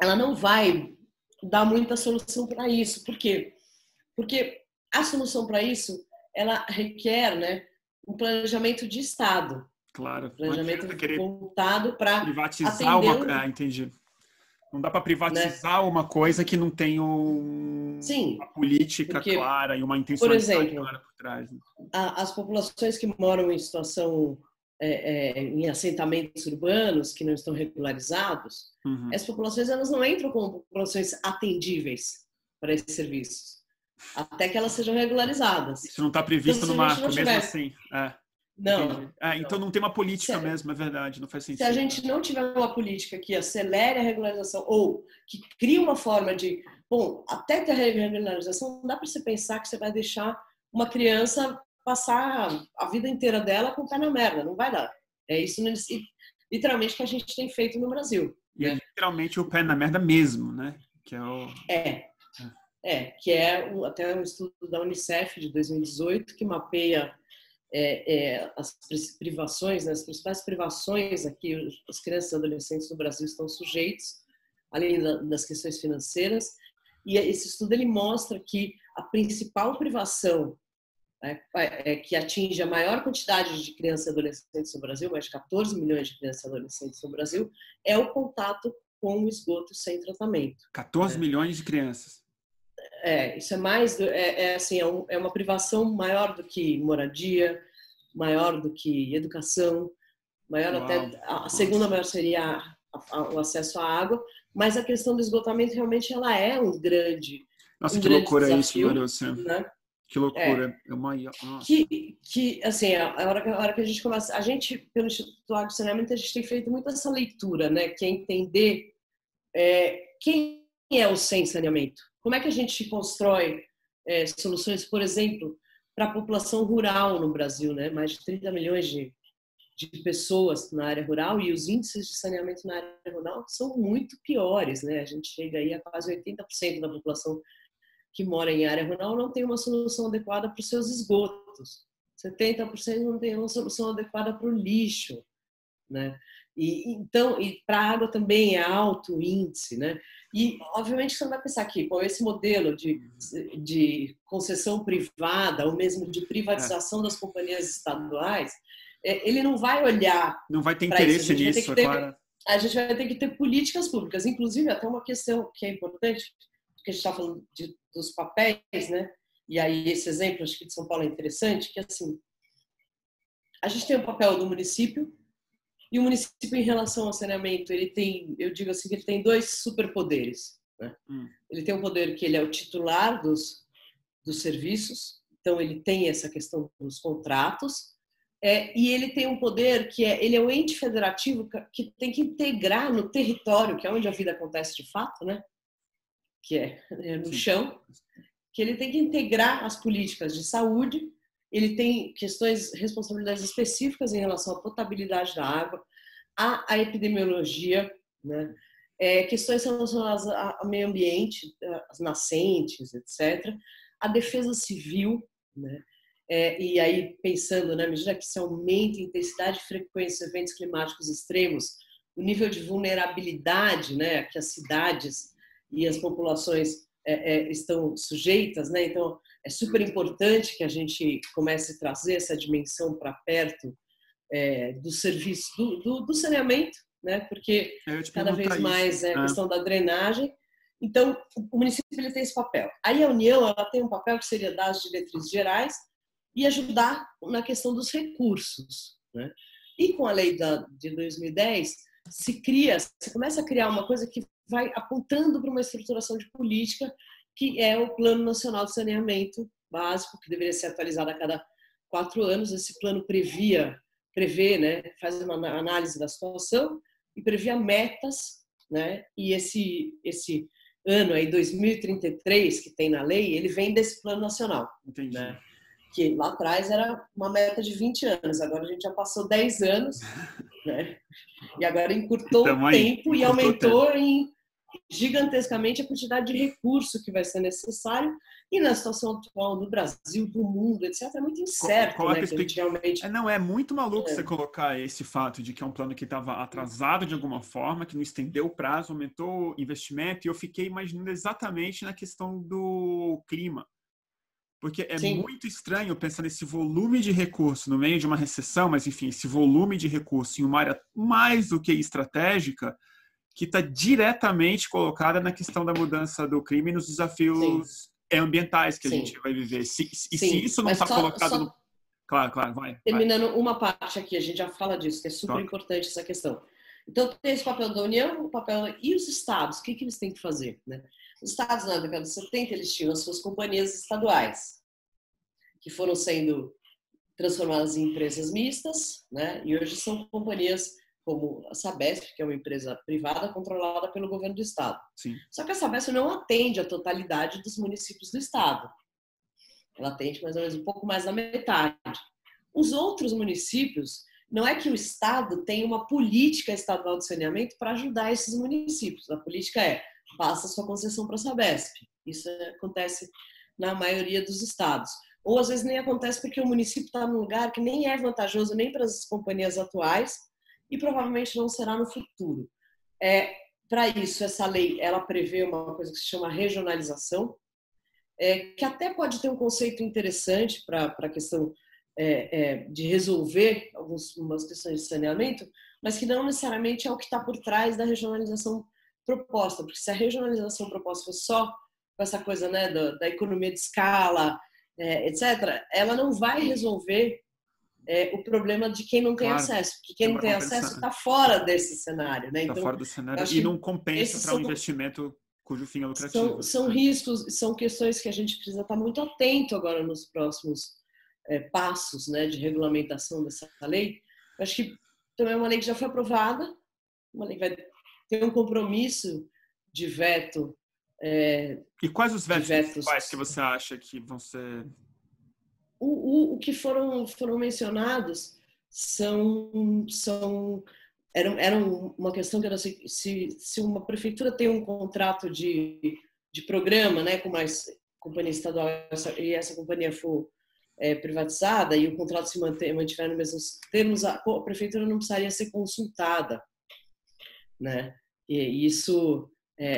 Ela não vai dar muita solução para isso. Por quê? Porque a solução para isso, ela requer, né, um planejamento de Estado. Claro. Planejamento voltado para privatizar uma... entendi. Não dá para privatizar, né, uma coisa que não tem uma política clara e uma intencionalidade clara por trás. Né? As populações que moram em situação em assentamentos urbanos que não estão regularizados, essas populações elas não entram como populações atendíveis para esses serviços, até que elas sejam regularizadas. Isso não está previsto no marco, mesmo assim. Não. Então não tem uma política mesmo, é verdade, não faz sentido. Se a gente não tiver uma política que acelere a regularização ou que crie uma forma de, até ter a regularização, não dá para você pensar que você vai deixar uma criança passar a vida inteira dela com o pé na merda, não vai dar. É isso literalmente que a gente tem feito no Brasil. E né? Literalmente o pé na merda mesmo, né? Que é que é até um estudo da Unicef de 2018 que mapeia as privações, né, as principais privações a que as crianças e adolescentes do Brasil estão sujeitos, além das questões financeiras. E esse estudo ele mostra que a principal privação que atinge a maior quantidade de crianças e adolescentes no Brasil, mais de 14 milhões de crianças e adolescentes no Brasil, é o contato com o esgoto sem tratamento. 14 milhões de crianças. Isso é mais, é uma privação maior do que moradia, maior do que educação, maior até, a segunda maior seria o acesso à água, mas a questão do esgotamento realmente ela é um grande que loucura desafio, isso, Marúcia. Né? Que loucura. Assim, a hora que a gente começa, a gente, pelo Instituto Água e Saneamento, a gente tem feito muito essa leitura, né? Que é entender quem é o sem saneamento. Como é que a gente constrói soluções, por exemplo, para a população rural no Brasil, né? Mais de 30 milhões de pessoas na área rural e os índices de saneamento na área rural são muito piores, né? A gente chega aí a quase 80% da população que mora em área rural não tem uma solução adequada para os seus esgotos. 70% não tem uma solução adequada para o lixo, né? E para a água também é alto o índice, né? E, obviamente, você não vai pensar que esse modelo de concessão privada, ou mesmo de privatização das companhias estaduais, ele não vai olhar... Não vai ter interesse nisso, é claro. A gente vai ter que ter políticas públicas, inclusive até uma questão que é importante, porque a gente está falando dos papéis, né? E aí esse exemplo, acho que de São Paulo é interessante, que assim, a gente tem o papel do município, e o município, em relação ao saneamento, ele tem, eu digo assim, que ele tem dois superpoderes. Né? Ele tem um poder que ele é o titular dos serviços, então ele tem essa questão dos contratos, e ele tem um poder que ele é o ente federativo que tem que integrar no território, que é onde a vida acontece de fato, né? Que é no chão, que ele tem que integrar as políticas de saúde. Ele tem responsabilidades específicas em relação à potabilidade da água, à epidemiologia, né? Questões relacionadas ao meio ambiente, as nascentes, etc. A defesa civil, né? E aí, pensando, na medida que se aumenta a intensidade e frequência de eventos climáticos extremos, o nível de vulnerabilidade, né, que as cidades e as populações estão sujeitas, né? Então, é super importante que a gente comece a trazer essa dimensão para perto do serviço, do saneamento, né? Porque cada vez mais é a questão da drenagem. Então, o município ele tem esse papel. Aí a União ela tem um papel que seria dar as diretrizes gerais e ajudar na questão dos recursos, né? E com a lei de 2010, se começa a criar uma coisa que vai apontando para uma estruturação de política, que é o Plano Nacional de Saneamento Básico, que deveria ser atualizado a cada 4 anos. Esse plano prevê, né, faz uma análise da situação e previa metas, né? E esse ano aí, 2033, que tem na lei, ele vem desse Plano Nacional. Entendi. Né? Que lá atrás era uma meta de 20 anos, agora a gente já passou 10 anos, né? E agora encurtou o tempo e aumentou gigantescamente a quantidade de recurso que vai ser necessário. E na situação atual do Brasil, do mundo, etc., é muito incerto. Qual a né? realmente... Não, é muito maluco você colocar esse fato de que é um plano que estava atrasado de alguma forma, que não estendeu o prazo, aumentou o investimento, e eu fiquei imaginando exatamente na questão do clima. Porque é muito estranho pensar nesse volume de recurso no meio de uma recessão, mas enfim, esse volume de recurso em uma área mais do que estratégica, que está diretamente colocada na questão da mudança do clima e nos desafios ambientais que a gente vai viver. Se isso não está colocado no... Claro, vai. Terminando uma parte aqui, a gente já fala disso, que é super importante essa questão. Então, tem esse papel da União, e os estados, o que eles têm que fazer? Né? Os estados, na década de 70, eles tinham as suas companhias estaduais, que foram sendo transformadas em empresas mistas, né? E hoje são companhias como a Sabesp, que é uma empresa privada controlada pelo governo do estado. Sim. Só que a Sabesp não atende a totalidade dos municípios do estado. Ela atende mais ou menos um pouco mais da metade. Os outros municípios, não é que o estado tem uma política estadual de saneamento para ajudar esses municípios. A política passa sua concessão para a Sabesp. Isso acontece na maioria dos estados. Ou às vezes nem acontece porque o município está num lugar que nem é vantajoso nem para as companhias atuais e provavelmente não será no futuro. Para isso, essa lei ela prevê uma coisa que se chama regionalização, que até pode ter um conceito interessante para a questão de resolver algumas questões de saneamento, mas que não necessariamente é o que está por trás da regionalização proposta, porque se a regionalização proposta for só com essa coisa, né, da economia de escala, etc., ela não vai resolver o problema de quem não tem acesso, porque quem não tem acesso está fora desse cenário. Né? Está fora do cenário e não compensa para um investimento cujo fim é lucrativo. São riscos, são questões que a gente precisa estar muito atento agora nos próximos passos, né, de regulamentação dessa lei. Eu acho que também é uma lei que já foi aprovada, uma lei que vai ter um compromisso de veto. E quais os vetos principais que você acha que vão ser? O que foram mencionados eram uma questão que era se uma prefeitura tem um contrato de programa, né, com mais companhia estadual e essa companhia for privatizada e o contrato se mantiver nos mesmos termos, a prefeitura não precisaria ser consultada, né? E isso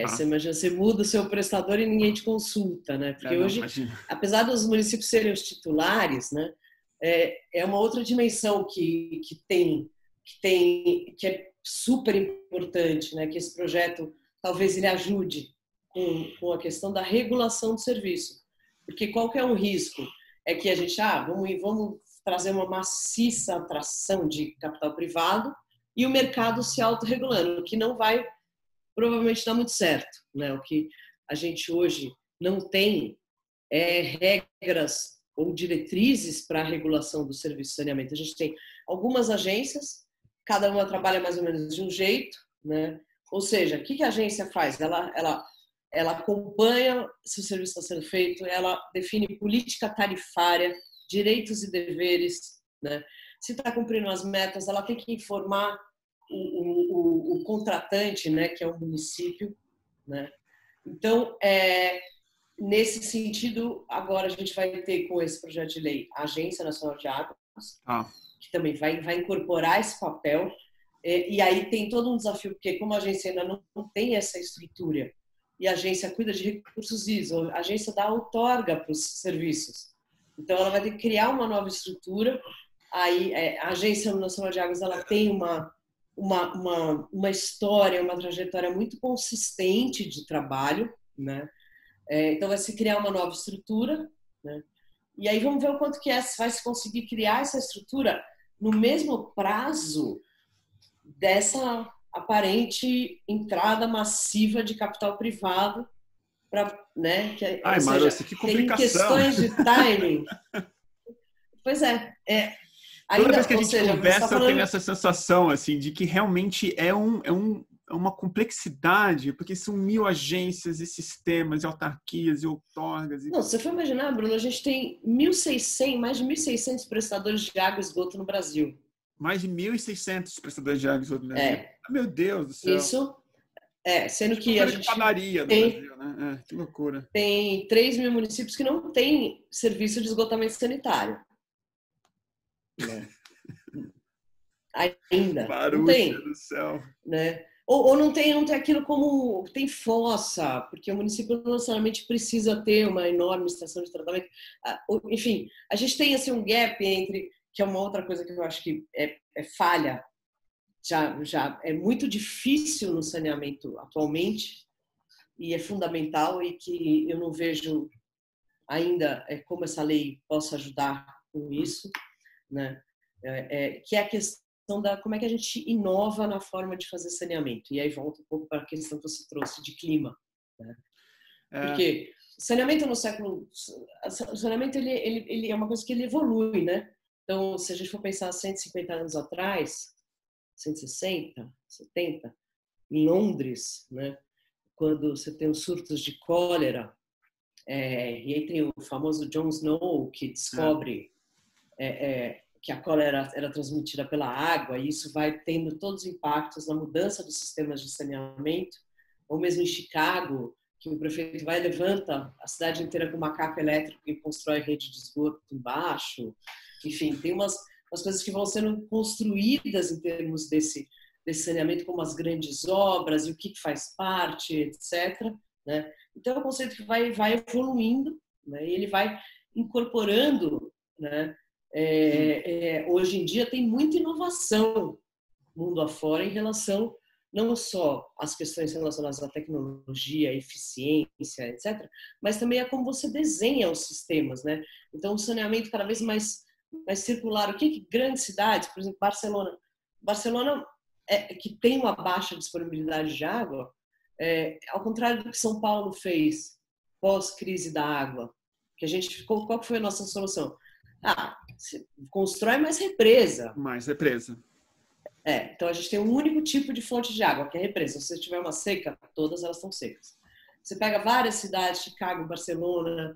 você imagina, você muda o seu prestador e ninguém te consulta, né? Porque hoje, apesar dos municípios serem os titulares, né, é uma outra dimensão que é super importante, né? Que esse projeto talvez ele ajude com a questão da regulação do serviço, porque qual que é um risco? É que a gente vamos trazer uma maciça atração de capital privado e o mercado se autorregulando, o que não vai provavelmente dar muito certo, né? O que a gente hoje não tem regras ou diretrizes para a regulação do serviço de saneamento. A gente tem algumas agências, cada uma trabalha mais ou menos de um jeito, né? Ou seja, o que a agência faz? Ela acompanha se o serviço está sendo feito, ela define política tarifária, direitos e deveres, né? Se está cumprindo as metas, ela tem que informar o contratante, né, que é o município, né? Então, nesse sentido, agora a gente vai ter com esse projeto de lei a Agência Nacional de Águas, que também vai incorporar esse papel. E aí tem todo um desafio, porque como a agência ainda não tem essa estrutura, e a agência cuida de recursos ISO, a agência dá outorga para os serviços. Então, ela vai ter que criar uma nova estrutura. Aí, a Agência Nacional de Águas, ela tem uma história, uma trajetória muito consistente de trabalho, né? Então, vai se criar uma nova estrutura, né? E aí vamos ver o quanto que vai se conseguir criar essa estrutura no mesmo prazo dessa aparente entrada massiva de capital privado, né? Ai, Ou seja, Marúcia, que tem complicação! questões de timing. Pois é. Toda vez Ainda, que a ou gente seja, você está conversa, eu tenho falando. essa sensação, assim, de que realmente é uma complexidade, porque são 1000 agências e sistemas, e autarquias e outorgas. Não, se você for imaginar, Bruno, a gente tem mais de 1.600 prestadores de água e esgoto no Brasil. Mais de 1.600 prestadores de água e esgoto no Brasil. É. Ah, meu Deus do céu. Isso, sendo Tipo que a coisa de gente padaria no Brasil, né? Que loucura. tem 3 mil municípios que não têm serviço de esgotamento sanitário. Né? Ainda. Não Marúcia tem. do céu. Né? Ou não tem aquilo como tem fossa, porque o município não necessariamente precisa ter uma enorme estação de tratamento. Enfim, a gente tem assim um gap entre, que é uma outra coisa que eu acho que é falha, já é muito difícil no saneamento atualmente e é fundamental e que eu não vejo ainda como essa lei possa ajudar com isso, né? Que é a questão como é que a gente inova na forma de fazer saneamento. E aí volta um pouco para a questão que você trouxe de clima. Né? Porque saneamento no século... O saneamento ele é uma coisa que ele evolui, né? Então, se a gente for pensar 150 anos atrás, 160, 70, em Londres, né? Quando você tem os surtos de cólera, e aí tem o famoso John Snow, que descobre... que a cólera era transmitida pela água, e isso vai tendo todos os impactos na mudança dos sistemas de saneamento, ou mesmo em Chicago, que o prefeito vai e levanta a cidade inteira com uma capa elétrica e constrói rede de esgoto embaixo. Enfim, tem umas coisas que vão sendo construídas em termos desse saneamento, como as grandes obras e o que faz parte, etc. Né? Então, é um conceito que vai evoluindo, né? E ele vai incorporando, né? Hoje em dia tem muita inovação mundo afora em relação não só às questões relacionadas à tecnologia, eficiência, etc., mas também a como você desenha os sistemas, né? Então, o saneamento cada vez mais circular. O que grandes cidades, por exemplo, Barcelona que tem uma baixa disponibilidade de água, ao contrário do que São Paulo fez pós-crise da água, que a gente ficou, qual foi a nossa solução? Você constrói mais represa. Mais represa. Então a gente tem um único tipo de fonte de água, que é a represa. Se você tiver uma seca, todas elas estão secas. Você pega várias cidades, Chicago, Barcelona,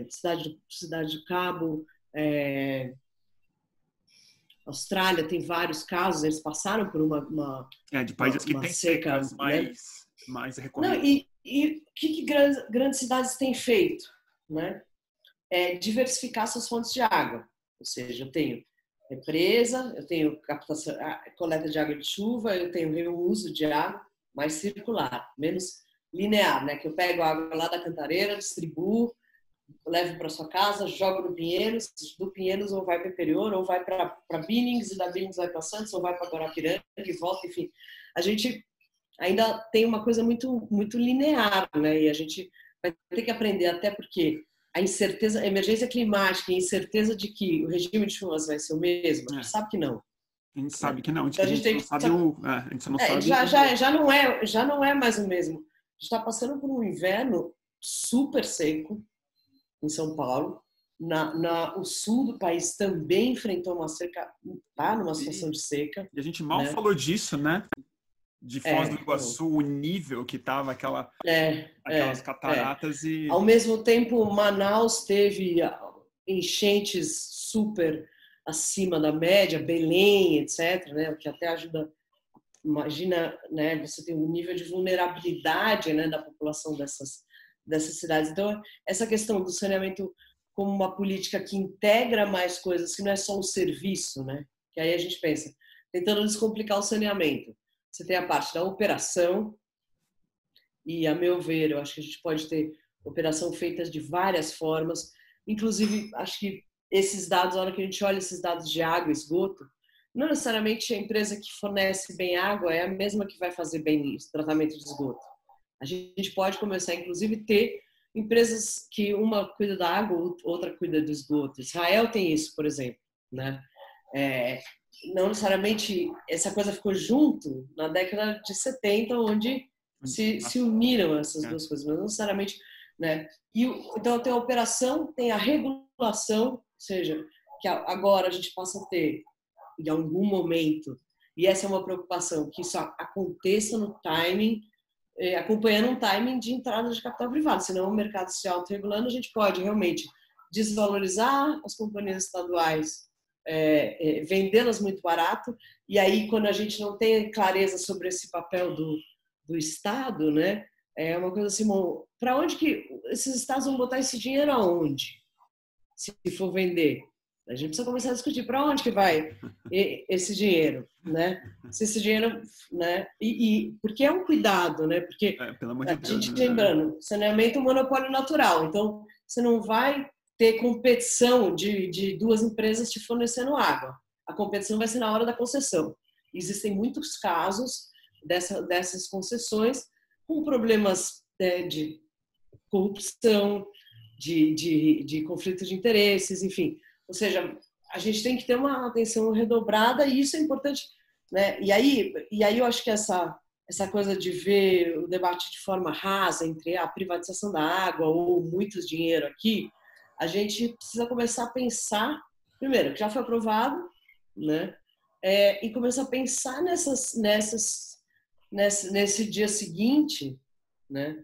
cidade de Cabo, Austrália tem vários casos, eles passaram por uma de países que têm seca, secas né? mais recorrentes. Não, e o que grandes cidades têm feito? Né? Diversificar suas fontes de água. Ou seja, eu tenho represa, eu tenho captação, coleta de água de chuva, eu tenho reuso de água mais circular, menos linear, né? Que eu pego a água lá da cantareira, distribuo, levo para sua casa, jogo no Pinheiros, do Pinheiros ou vai para Imperior, ou vai para Billings, e da Billings vai para Santos, ou vai para Guarapiranga, e volta, enfim. A gente ainda tem uma coisa muito, muito linear, né? E a gente vai ter que aprender, até porque a incerteza, a emergência climática e a incerteza de que o regime de chuvas vai ser o mesmo, a gente sabe que não. A gente sabe que não, Então, a gente não sabe a gente não sabe. Já não é mais o mesmo. A gente está passando por um inverno super seco em São Paulo. O sul do país também enfrentou uma seca, tá numa situação de seca. E a gente mal falou disso, né? De Foz do Iguaçu, então, o nível que estava aquelas cataratas. E ao mesmo tempo, Manaus teve enchentes super acima da média, Belém, etc., né? O que até ajuda. Imagina, né? Você tem um nível de vulnerabilidade, né, da população dessas cidades. Então, essa questão do saneamento como uma política que integra mais coisas, que não é só um serviço, né? Que aí a gente pensa, tentando descomplicar o saneamento. Você tem a parte da operação, e, a meu ver, eu acho que a gente pode ter operação feita de várias formas. Inclusive, acho que esses dados, na hora que a gente olha esses dados de água e esgoto, não necessariamente a empresa que fornece bem água é a mesma que vai fazer bem o tratamento de esgoto. A gente pode começar, inclusive, ter empresas que uma cuida da água, outra cuida do esgoto. Israel tem isso, por exemplo, né? Não necessariamente essa coisa ficou junto na década de 70, onde se uniram essas duas coisas, mas não necessariamente, né? Então tem a operação, tem a regulação, ou seja, que agora a gente possa ter em algum momento, e essa é uma preocupação, que isso aconteça no timing, acompanhando um timing de entrada de capital privado, senão o mercado se autorregulando, a gente pode realmente desvalorizar as companhias estaduais, vendê-las muito barato, e aí quando a gente não tem clareza sobre esse papel do Estado, né, é uma coisa assim, para onde que esses Estados vão botar esse dinheiro aonde? Se for vender? A gente precisa começar a discutir para onde que vai esse dinheiro, né? Se esse dinheiro, né? Porque é um cuidado, né? Porque pelo amor de Deus, a gente lembrando, saneamento é um monopólio natural, então você não vai ter competição de duas empresas te fornecendo água. A competição vai ser na hora da concessão. Existem muitos casos dessas concessões com problemas de corrupção, de conflito de interesses, enfim. Ou seja, a gente tem que ter uma atenção redobrada e isso é importante, né? E aí eu acho que essa coisa de ver o debate de forma rasa entre a privatização da água ou muito dinheiro aqui, a gente precisa começar a pensar, primeiro, que já foi aprovado, né? E começar a pensar nesse dia seguinte, né?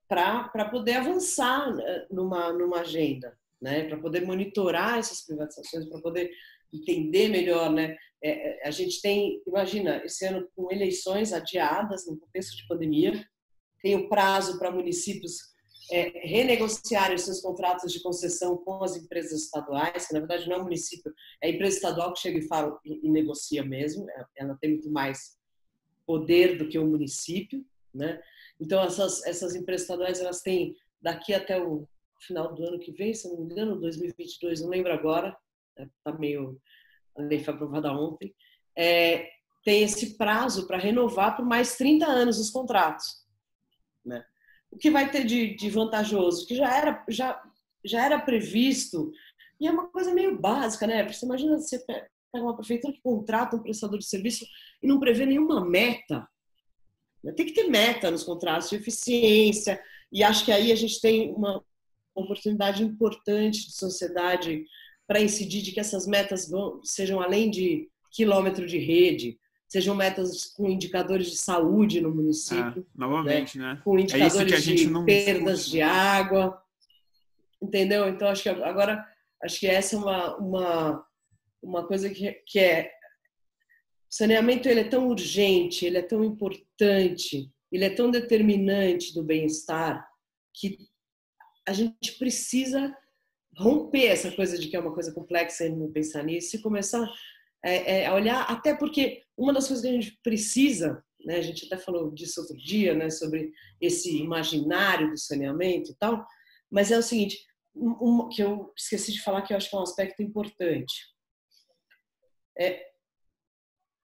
Para poder avançar numa agenda, né? Para poder monitorar essas privatizações, para poder entender melhor, né? A gente tem, imagina, esse ano com eleições adiadas no contexto de pandemia, tem o prazo para municípios renegociarem os seus contratos de concessão com as empresas estaduais, que na verdade não é o município, é a empresa estadual que chega e fala e negocia mesmo, ela tem muito mais poder do que o município, né? Então essas empresas estaduais, elas têm daqui até o final do ano que vem, se não me engano, 2022, não lembro agora, tá meio, a lei foi aprovada ontem, tem esse prazo para renovar por mais 30 anos os contratos, né? O que vai ter de vantajoso? Que já era previsto, e é uma coisa meio básica, né? Você imagina você pega uma prefeitura que contrata um prestador de serviço e não prevê nenhuma meta. Tem que ter meta nos contratos de eficiência, e acho que aí a gente tem uma oportunidade importante de sociedade para incidir de que essas metas sejam além de quilômetro de rede, sejam metas com indicadores de saúde no município, novamente, né? Com indicadores que a gente de não perdas discute, de água, entendeu? Então acho que essa é uma coisa que o saneamento, ele é tão urgente, ele é tão importante, ele é tão determinante do bem-estar que a gente precisa romper essa coisa de que é uma coisa complexa e não pensar nisso e começar a olhar, até porque uma das coisas que a gente precisa, né, a gente até falou disso outro dia, né, sobre esse imaginário do saneamento e tal, mas é o seguinte, que eu esqueci de falar, que eu acho que é um aspecto importante.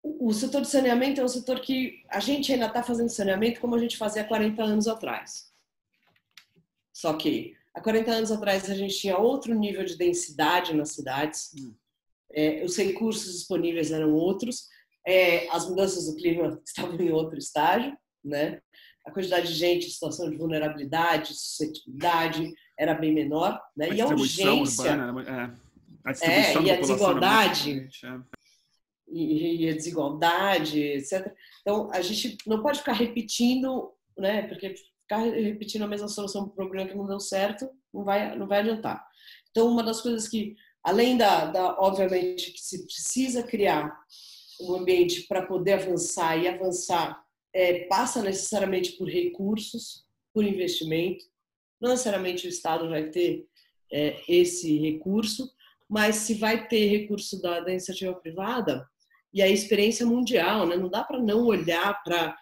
O setor de saneamento é um setor que a gente ainda está fazendo saneamento como a gente fazia há 40 anos atrás. Só que há 40 anos atrás a gente tinha outro nível de densidade nas cidades, os recursos disponíveis eram outros, as mudanças do clima estavam em outro estágio, né? A quantidade de gente em situação de vulnerabilidade, suscetibilidade era bem menor, né? A e a urgência urbana, a distribuição e da a população desigualdade e a desigualdade, etc. Então a gente não pode ficar repetindo, né? Porque ficar repetindo a mesma solução para o problema que não deu certo não vai adiantar. Então uma das coisas que, além obviamente, que se precisa criar um ambiente para poder avançar, e avançar passa necessariamente por recursos, por investimento. Não necessariamente o Estado vai ter esse recurso, mas se vai ter recurso da iniciativa privada, e a experiência mundial, né? Não dá para não olhar para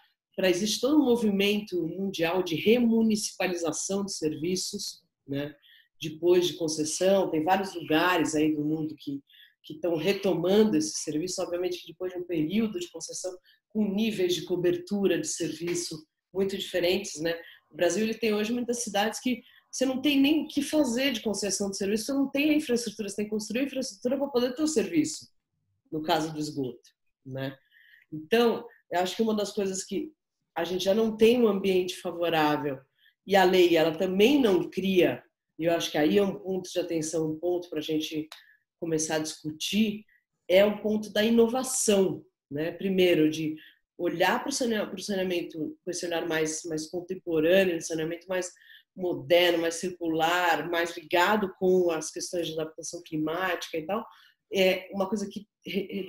existe todo um movimento mundial de remunicipalização de serviços, né? Depois de concessão, tem vários lugares aí do mundo que estão retomando esse serviço, obviamente que depois de um período de concessão com níveis de cobertura de serviço muito diferentes, né? O Brasil ele tem hoje muitas cidades que você não tem nem o que fazer de concessão de serviço, você não tem a infraestrutura, você tem que construir a infraestrutura para poder ter o serviço, no caso do esgoto, né? Então, eu acho que uma das coisas que a gente já não tem um ambiente favorável e a lei ela também não cria, e eu acho que aí é um ponto de atenção, um ponto para a gente começar a discutir, é o ponto da inovação, né? Primeiro, de olhar para o saneamento, para o cenário mais contemporâneo, um saneamento mais moderno, mais circular, mais ligado com as questões de adaptação climática e tal, é uma coisa que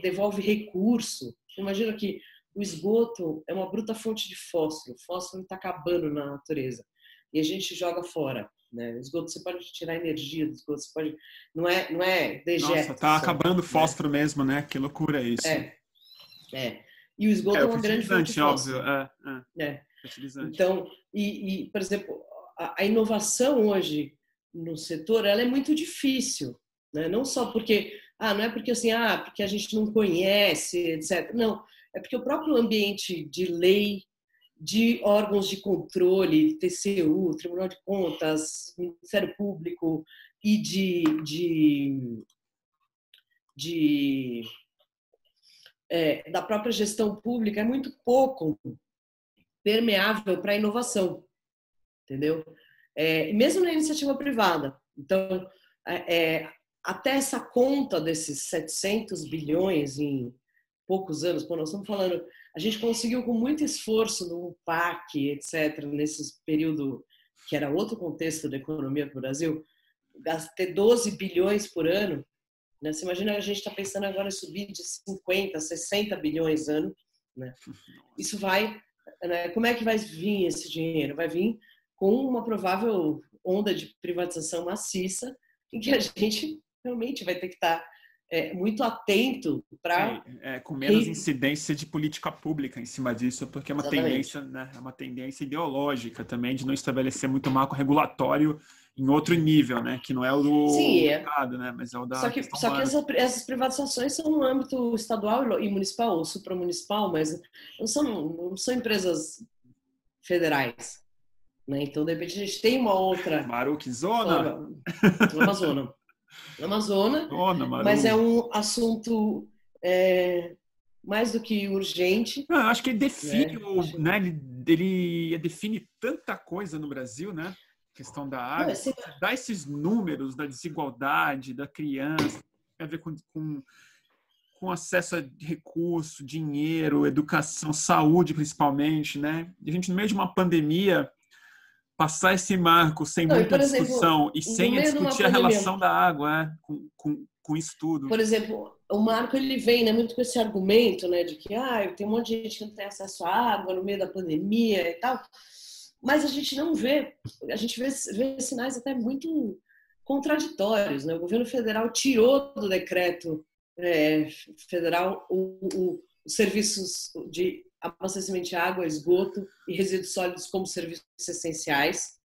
devolve recurso. Imagina que o esgoto é uma bruta fonte de fósforo. O fósforo está acabando na natureza e a gente joga fora, né? O esgoto você pode tirar energia do esgoto, você pode não é dejeto. Nossa, tá acabando o fósforo, né? Mesmo, né? Que loucura isso. E o esgoto é uma grande fonte de óbvio. fósforo. Então, por exemplo, a inovação hoje no setor ela é muito difícil, né? Não só porque não é porque assim porque a gente não conhece, etc. Não, é porque o próprio ambiente de lei, de órgãos de controle, TCU, Tribunal de Contas, Ministério Público e da própria gestão pública é muito pouco permeável para a inovação, entendeu? Mesmo na iniciativa privada. Então, até essa conta desses 700 bilhões em poucos anos, nós estamos falando, a gente conseguiu com muito esforço no PAC, etc., nesse período que era outro contexto da economia do Brasil, ter 12 bilhões por ano, né? Você imagina a gente está pensando agora em subir de 50, 60 bilhões ano, né? Isso vai, né? Como é que vai vir esse dinheiro? Vai vir com uma provável onda de privatização maciça, em que a gente realmente vai ter que estar muito atento para com menos incidência de política pública em cima disso, porque é uma tendência, né? É uma tendência ideológica também de não estabelecer muito marco regulatório em outro nível, né? Que não é o do mercado, né? Mas é o da Só que essas privatizações são no âmbito estadual e municipal ou supramunicipal, mas não são empresas federais, né? Então, de repente, a gente tem uma outra... Maruquizona? Amazônia, mas é um assunto mais do que urgente. Eu acho que ele define, né? Ele define tanta coisa no Brasil, né? A questão da água, dá esses números da desigualdade da criança, tem a ver com acesso a recurso, dinheiro, educação, saúde principalmente, né? E a gente no meio de uma pandemia passar esse marco sem muita discussão e sem discutir a relação da água com isso tudo. Por exemplo, o marco ele vem, né, muito com esse argumento, né, de que tem um monte de gente que não tem acesso à água no meio da pandemia e tal, mas a gente não vê, a gente vê sinais até muito contraditórios, né? O governo federal tirou do decreto federal os serviços de abastecimento de água, esgoto e resíduos sólidos como serviços essenciais,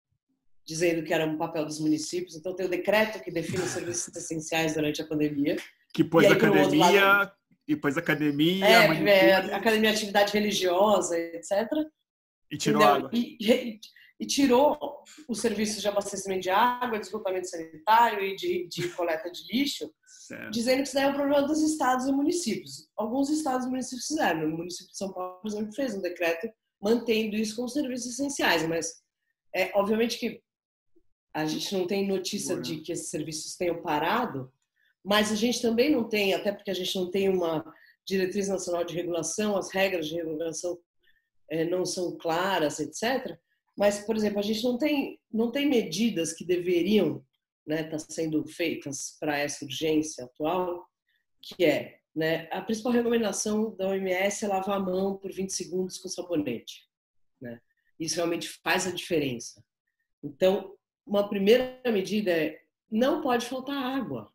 dizendo que era um papel dos municípios. Então, tem o decreto que define os serviços essenciais durante a pandemia. Que pôs academia, academia, atividade religiosa, etc. E tirou água. E tirou os serviços de abastecimento de água, de esgotamento sanitário e de coleta de lixo, certo, dizendo que isso daí é um problema dos estados e municípios. Alguns estados e municípios fizeram. O município de São Paulo, por exemplo, fez um decreto mantendo isso como serviços essenciais, mas obviamente que a gente não tem notícia de que esses serviços tenham parado, mas a gente também não tem, até porque a gente não tem uma diretriz nacional de regulação, as regras de regulação não são claras, etc. Mas, por exemplo, a gente não tem medidas que deveriam estar sendo feitas para essa urgência atual, que né, a principal recomendação da OMS é lavar a mão por 20 segundos com sabonete, né? Isso realmente faz a diferença. Então, uma primeira medida não pode faltar água,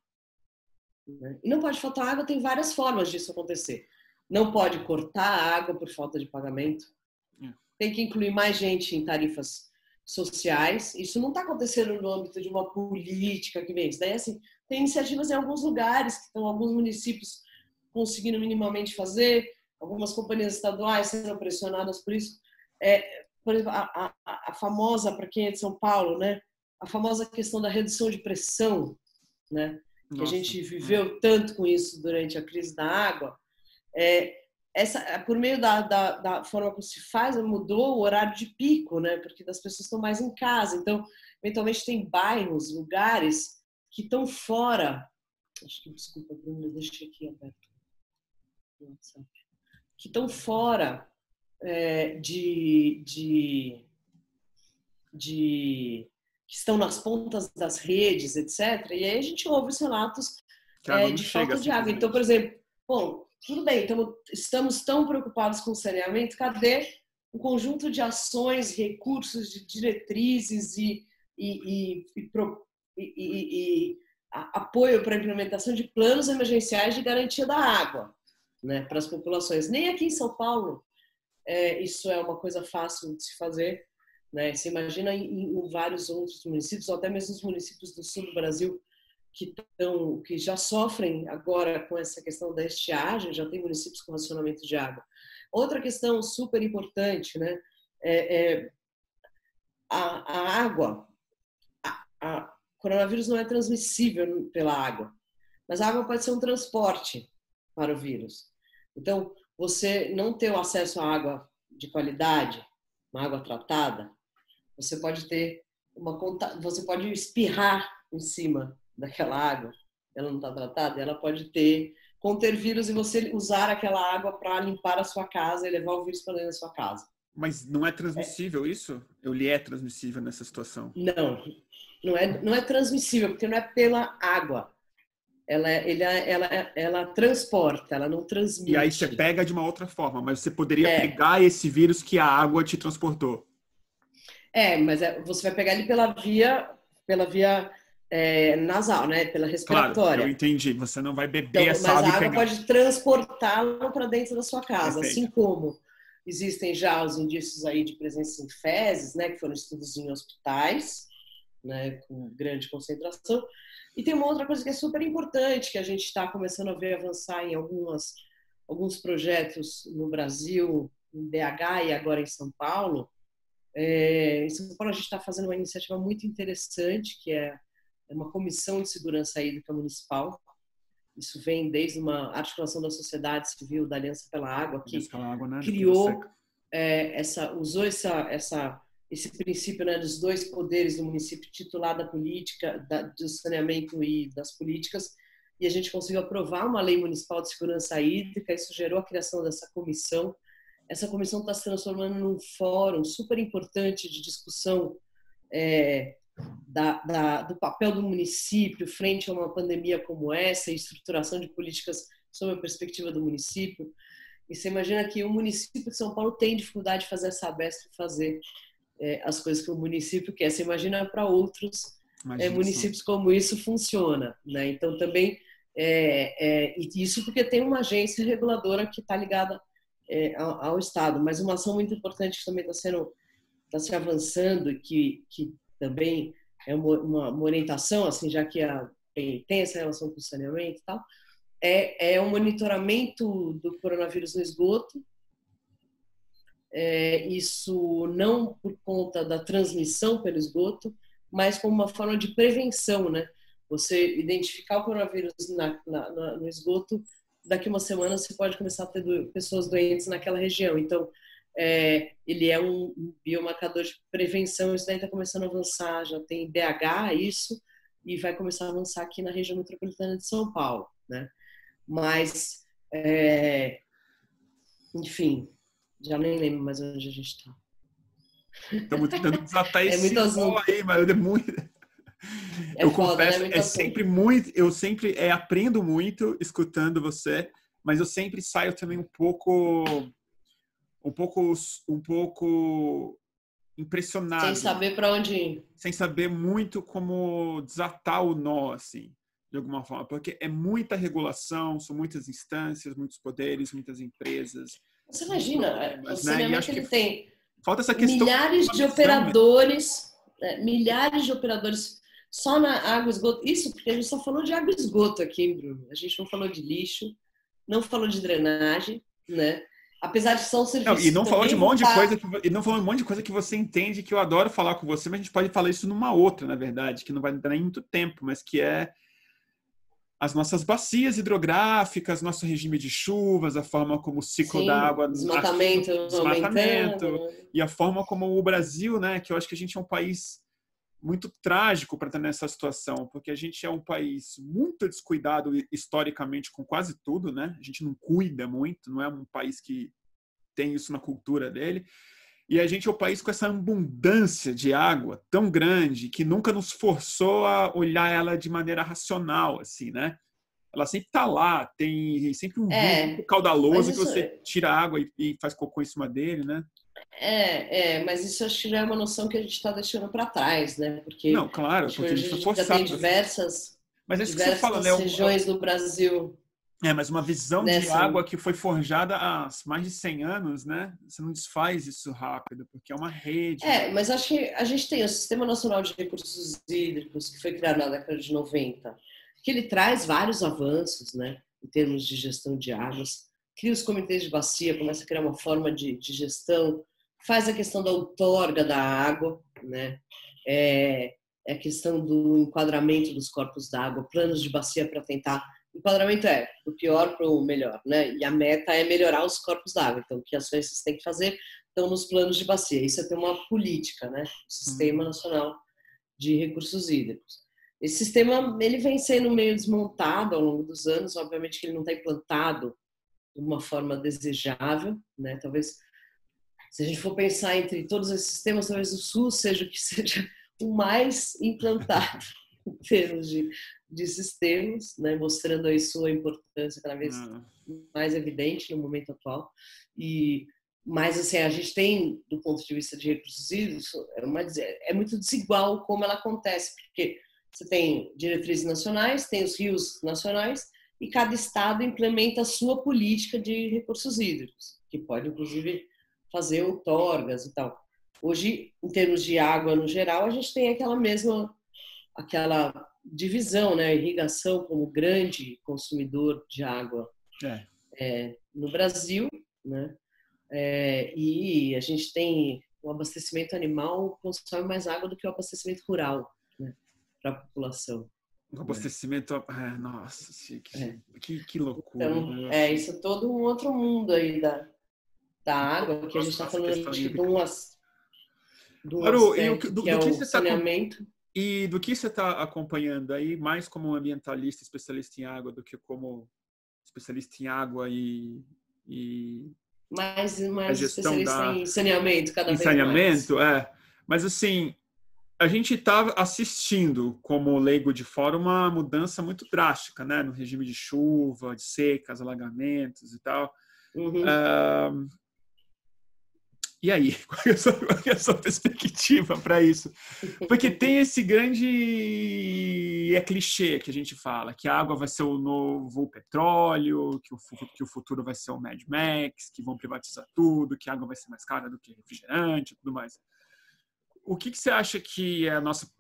né? E não pode faltar água, tem várias formas disso acontecer. não pode cortar a água por falta de pagamento, tem que incluir mais gente em tarifas sociais. Isso não está acontecendo no âmbito de uma política que vem. Isso daí, assim, tem iniciativas em alguns lugares, que estão alguns municípios conseguindo minimamente fazer, algumas companhias estaduais sendo pressionadas por isso. Por exemplo, a famosa, para quem é de São Paulo, né, a famosa questão da redução de pressão, né, que a gente viveu tanto com isso durante a crise da água, por meio da forma como se faz, mudou o horário de pico, né, porque as pessoas estão mais em casa. Então, eventualmente, tem bairros, lugares que estão fora. Acho que, desculpa, Bruno, deixa aqui aberto no WhatsApp. Que estão fora que estão nas pontas das redes, etc. E aí a gente ouve os relatos de falta de água. Então, por exemplo, bom, tudo bem, estamos tão preocupados com o saneamento, cadê um conjunto de ações, recursos, de diretrizes e apoio para a implementação de planos emergenciais de garantia da água, né, para as populações? Nem aqui em São Paulo isso é uma coisa fácil de se fazer, né? Você imagina em vários outros municípios, ou até mesmo os municípios do sul do Brasil, que já sofrem agora com essa questão da estiagem, já tem municípios com racionamento de água. Outra questão super importante, né? A água. O coronavírus não é transmissível pela água, mas a água pode ser um transporte para o vírus. Então, você não ter o acesso à água de qualidade, uma água tratada, você pode você pode espirrar em cima daquela água, ela não está tratada, ela pode conter vírus e você usar aquela água para limpar a sua casa e levar o vírus para dentro da sua casa. Mas não é transmissível isso? Ele é transmissível nessa situação? Não é transmissível, porque não é pela água. Ela transporta, ela não transmite. E aí você pega de uma outra forma, mas você poderia pegar esse vírus que a água te transportou. Mas você vai pegar ele pela via nasal, né? Pela respiratória. Claro, eu entendi. Você não vai beber essa água. Mas a água pode transportá-lo para dentro da sua casa, Perfeito. assim como existem já os indícios aí de presença em fezes, né? Que foram estudos em hospitais, né? Com grande concentração. E tem uma outra coisa que é super importante, que a gente está começando a ver avançar em alguns projetos no Brasil, em BH e agora em São Paulo. Em São Paulo a gente está fazendo uma iniciativa muito interessante, que é uma comissão de segurança hídrica municipal. Isso vem desde uma articulação da sociedade civil, da Aliança pela Água, que criou, usou esse princípio, né, dos dois poderes do município, titular da política, do saneamento e das políticas, e a gente conseguiu aprovar uma lei municipal de segurança hídrica. Isso gerou a criação dessa comissão. Essa comissão está se transformando num fórum super importante de discussão do papel do município frente a uma pandemia como essa e estruturação de políticas sob a perspectiva do município. E você imagina que o município de São Paulo tem dificuldade de fazer essa Sabesp fazer as coisas que o município quer. Você imagina para outros municípios como isso funciona, né? Então também isso porque tem uma agência reguladora que está ligada ao Estado, mas uma ação muito importante que também está se avançando, que também é uma orientação, assim, já que tem essa relação com o saneamento e tal, é o monitoramento do coronavírus no esgoto. Isso não por conta da transmissão pelo esgoto, mas como uma forma de prevenção, né? Você identificar o coronavírus no esgoto, daqui uma semana você pode começar a ter pessoas doentes naquela região. Então, ele é um biomarcador de prevenção. Isso daí está começando a avançar, já tem BH isso, e vai começar a avançar aqui na região metropolitana de São Paulo, né? Mas, enfim, já nem lembro mais onde a gente está. Estamos tentando desatar esse muito nó aí, mas é muito... Eu confesso, eu sempre aprendo muito escutando você, mas eu sempre saio também um pouco impressionado. Sem saber para onde ir. Sem saber muito como desatar o nó, assim. de alguma forma, porque é muita regulação, são muitas instâncias, muitos poderes, muitas empresas, Você muitos imagina, o problemas, né? E saneamento acho que ele tem falta essa questão de milhares uma de visão mesmo. operadores, milhares de operadores só na água e esgoto. Isso porque a gente só falou de água e esgoto aqui, Bruno. A gente não falou de lixo, não falou de drenagem, né? Apesar de são Não, e serviços que não falou de também um vão monte de estar. coisa e não falou de um monte de coisa que você entende, que eu adoro falar com você, mas a gente pode falar isso numa outra, na verdade, que não vai dar nem muito tempo, mas que é as nossas bacias hidrográficas, nosso regime de chuvas, a forma como o ciclo da Sim, água atua, desmatamento aumentando, desmatamento, né? e a forma como o Brasil, né, que eu acho que a gente é um país muito trágico para estar nessa situação, porque a gente é um país muito descuidado historicamente com quase tudo, né? A gente não cuida muito, não é um país que tem isso na cultura dele. E a gente é o país com essa abundância de água tão grande que nunca nos forçou a olhar ela de maneira racional, assim, né? Ela sempre está lá, tem sempre um rio muito Mas caudaloso que isso você tira água e faz cocô em cima dele, né? mas isso acho que já é uma noção que a gente está deixando para trás, né? Não, Porque claro, acho que porque a hoje gente a foi gente já tem forçado. Mas é isso que você fala, né? diversas regiões do Brasil, Mas uma visão de nessa. água que foi forjada há mais de 100 anos, né? Você não desfaz isso rápido, porque é uma rede. Mas acho que a gente tem o Sistema Nacional de Recursos Hídricos, que foi criado na década de 90, que ele traz vários avanços, né, em termos de gestão de águas, cria os comitês de bacia, começa a criar uma forma de gestão, faz a questão da outorga da água, né, é a questão do enquadramento dos corpos d'água, planos de bacia para tentar. Enquadramento é do pior para o melhor, né? E a meta é melhorar os corpos d'água. Então, que ações vocês têm que fazer estão nos planos de bacia. Isso é ter uma política, né? O Sistema Nacional de Recursos Hídricos. Esse sistema ele vem sendo meio desmontado ao longo dos anos. Obviamente que ele não está implantado de uma forma desejável, né? Talvez, se a gente for pensar entre todos esses sistemas, talvez o SUS seja o que seja o mais implantado em termos de sistemas, né? Mostrando aí sua importância cada vez mais evidente no momento atual. Mas assim, a gente tem, do ponto de vista de recursos hídricos, é muito desigual como ela acontece, porque você tem diretrizes nacionais, tem os rios nacionais, e cada estado implementa a sua política de recursos hídricos, que pode, inclusive, fazer outorgas e tal. Hoje, em termos de água no geral, a gente tem aquela divisão, né? A irrigação como grande consumidor de água no Brasil, né? E a gente tem o abastecimento animal consome mais água do que o abastecimento rural, né, para a população. O abastecimento, nossa, que loucura. Então, Né? isso é todo um outro mundo aí da água, que a gente está falando de um Maru, e aspecto que é do que o você está saneamento. e do que você está acompanhando aí, mais como ambientalista, especialista em água, do que como especialista em água e Mais a gestão especialista em saneamento, cada em vez mais. saneamento, Mas assim, a gente está assistindo, como leigo de fora, uma mudança muito drástica, né, no regime de chuva, de secas, alagamentos e tal. Uhum. E aí, qual é a sua perspectiva para isso? Porque tem esse grande clichê que a gente fala, que a água vai ser o novo petróleo, que o futuro vai ser o Mad Max, que vão privatizar tudo, que a água vai ser mais cara do que refrigerante e tudo mais. O que você acha que é a nossa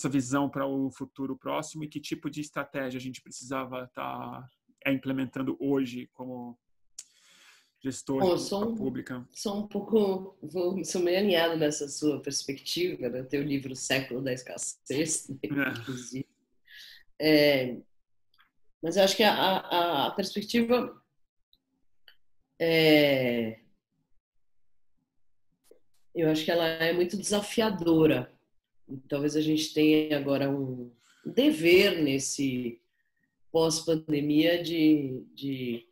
visão para o futuro próximo e que tipo de estratégia a gente precisava estar implementando hoje como gestor de política pública? Sou meio alinhado nessa sua perspectiva, né? Tem o livro Século da Escassez, né? Inclusive. Mas eu acho que a perspectiva eu acho que ela é muito desafiadora. Talvez a gente tenha agora um dever nesse pós-pandemia de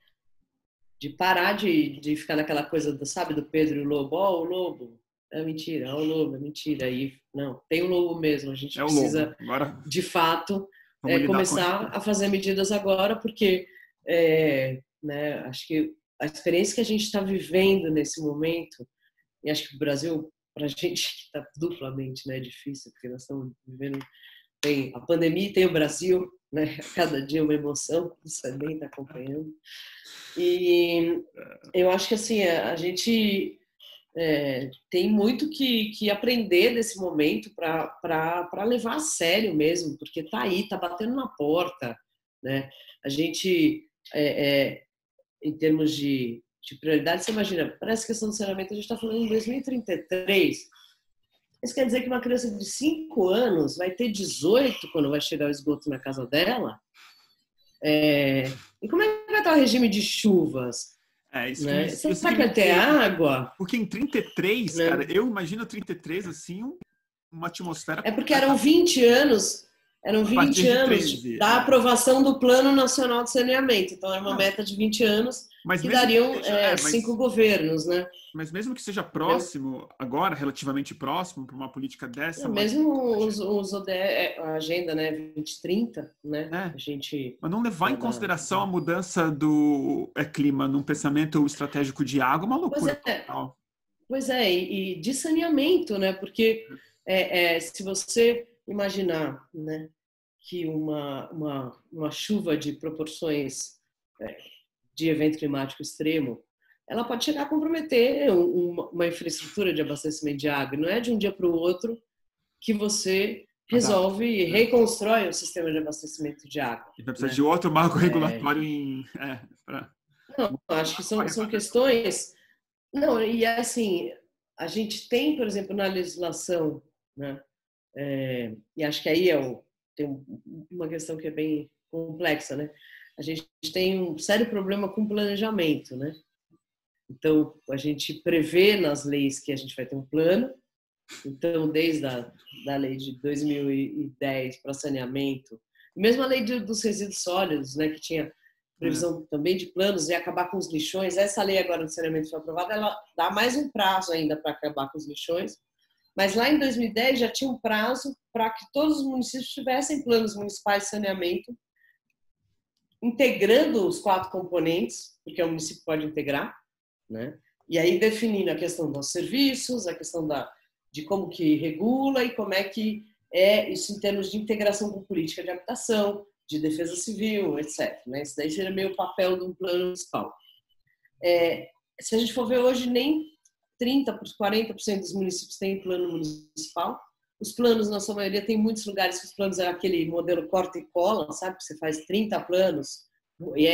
parar de ficar naquela coisa, sabe, do Pedro e o Lobo. O lobo, é mentira. O lobo, é mentira. E, não, tem o lobo mesmo. A gente É o lobo. precisa, Agora, de fato, começar a fazer medidas agora, porque né, acho que a experiência que a gente está vivendo nesse momento, e acho que o Brasil, para a gente, está duplamente, né, difícil, porque nós estamos vivendo tem a pandemia e tem o Brasil, né? Cada dia uma emoção, você bem está acompanhando. E eu acho que assim, a gente tem muito que aprender desse momento para levar a sério mesmo, porque está aí, está batendo na porta, né? A gente, em termos de prioridade, você imagina, para essa questão do saneamento, a gente está falando em 2033. Isso quer dizer que uma criança de 5 anos vai ter 18 quando vai chegar o esgoto na casa dela? E como é que vai estar o regime de chuvas? Isso, Né? isso Será que que me vai ter preocupa. água? Porque em 33, Né? cara, eu imagino 33 assim, uma atmosfera É porque eram a partir 20 de anos 13. da aprovação do Plano Nacional de Saneamento. Então, era uma Não, meta de 20 anos mas que mesmo que dariam seja, 5 governos, né? mas mesmo que seja Entendeu? próximo, agora, relativamente próximo, para uma política dessa, mas, Mesmo os a agenda, né, 2030, né? né? A gente Mas não levar em consideração a mudança do clima num pensamento estratégico de água é uma Pois loucura é, total. pois é, e de saneamento, né? Porque se você imaginar, né, que uma chuva de proporções de evento climático extremo, ela pode chegar a comprometer uma infraestrutura de abastecimento de água. Não é de um dia para o outro que você Adapta, resolve e né? reconstrói o sistema de abastecimento de água. E vai precisar Né? de outro marco regulatório pra Não, acho que são refazer. questões. Não, e assim, a gente tem, por exemplo, na legislação, né? E acho que aí tem uma questão que é bem complexa, né? A gente tem um sério problema com planejamento, né? Então, a gente prevê nas leis que a gente vai ter um plano. Então, desde da lei de 2010 para saneamento, mesmo a lei dos resíduos sólidos, né, que tinha previsão também de planos e acabar com os lixões. Essa lei agora de saneamento foi aprovada, ela dá mais um prazo ainda para acabar com os lixões. Mas lá em 2010 já tinha um prazo para que todos os municípios tivessem planos municipais de saneamento, integrando os 4 componentes, porque o município pode integrar, né? E aí definindo a questão dos serviços, a questão de como que regula e como é que é isso em termos de integração com política de habitação, de defesa civil, etc. Né? Isso daí seria meio o papel de um plano municipal. Se a gente for ver hoje, nem 30%, 40% dos municípios têm plano municipal. Os planos, na sua maioria, tem muitos lugares que os planos é aquele modelo corta e cola, sabe? Você faz 30 planos e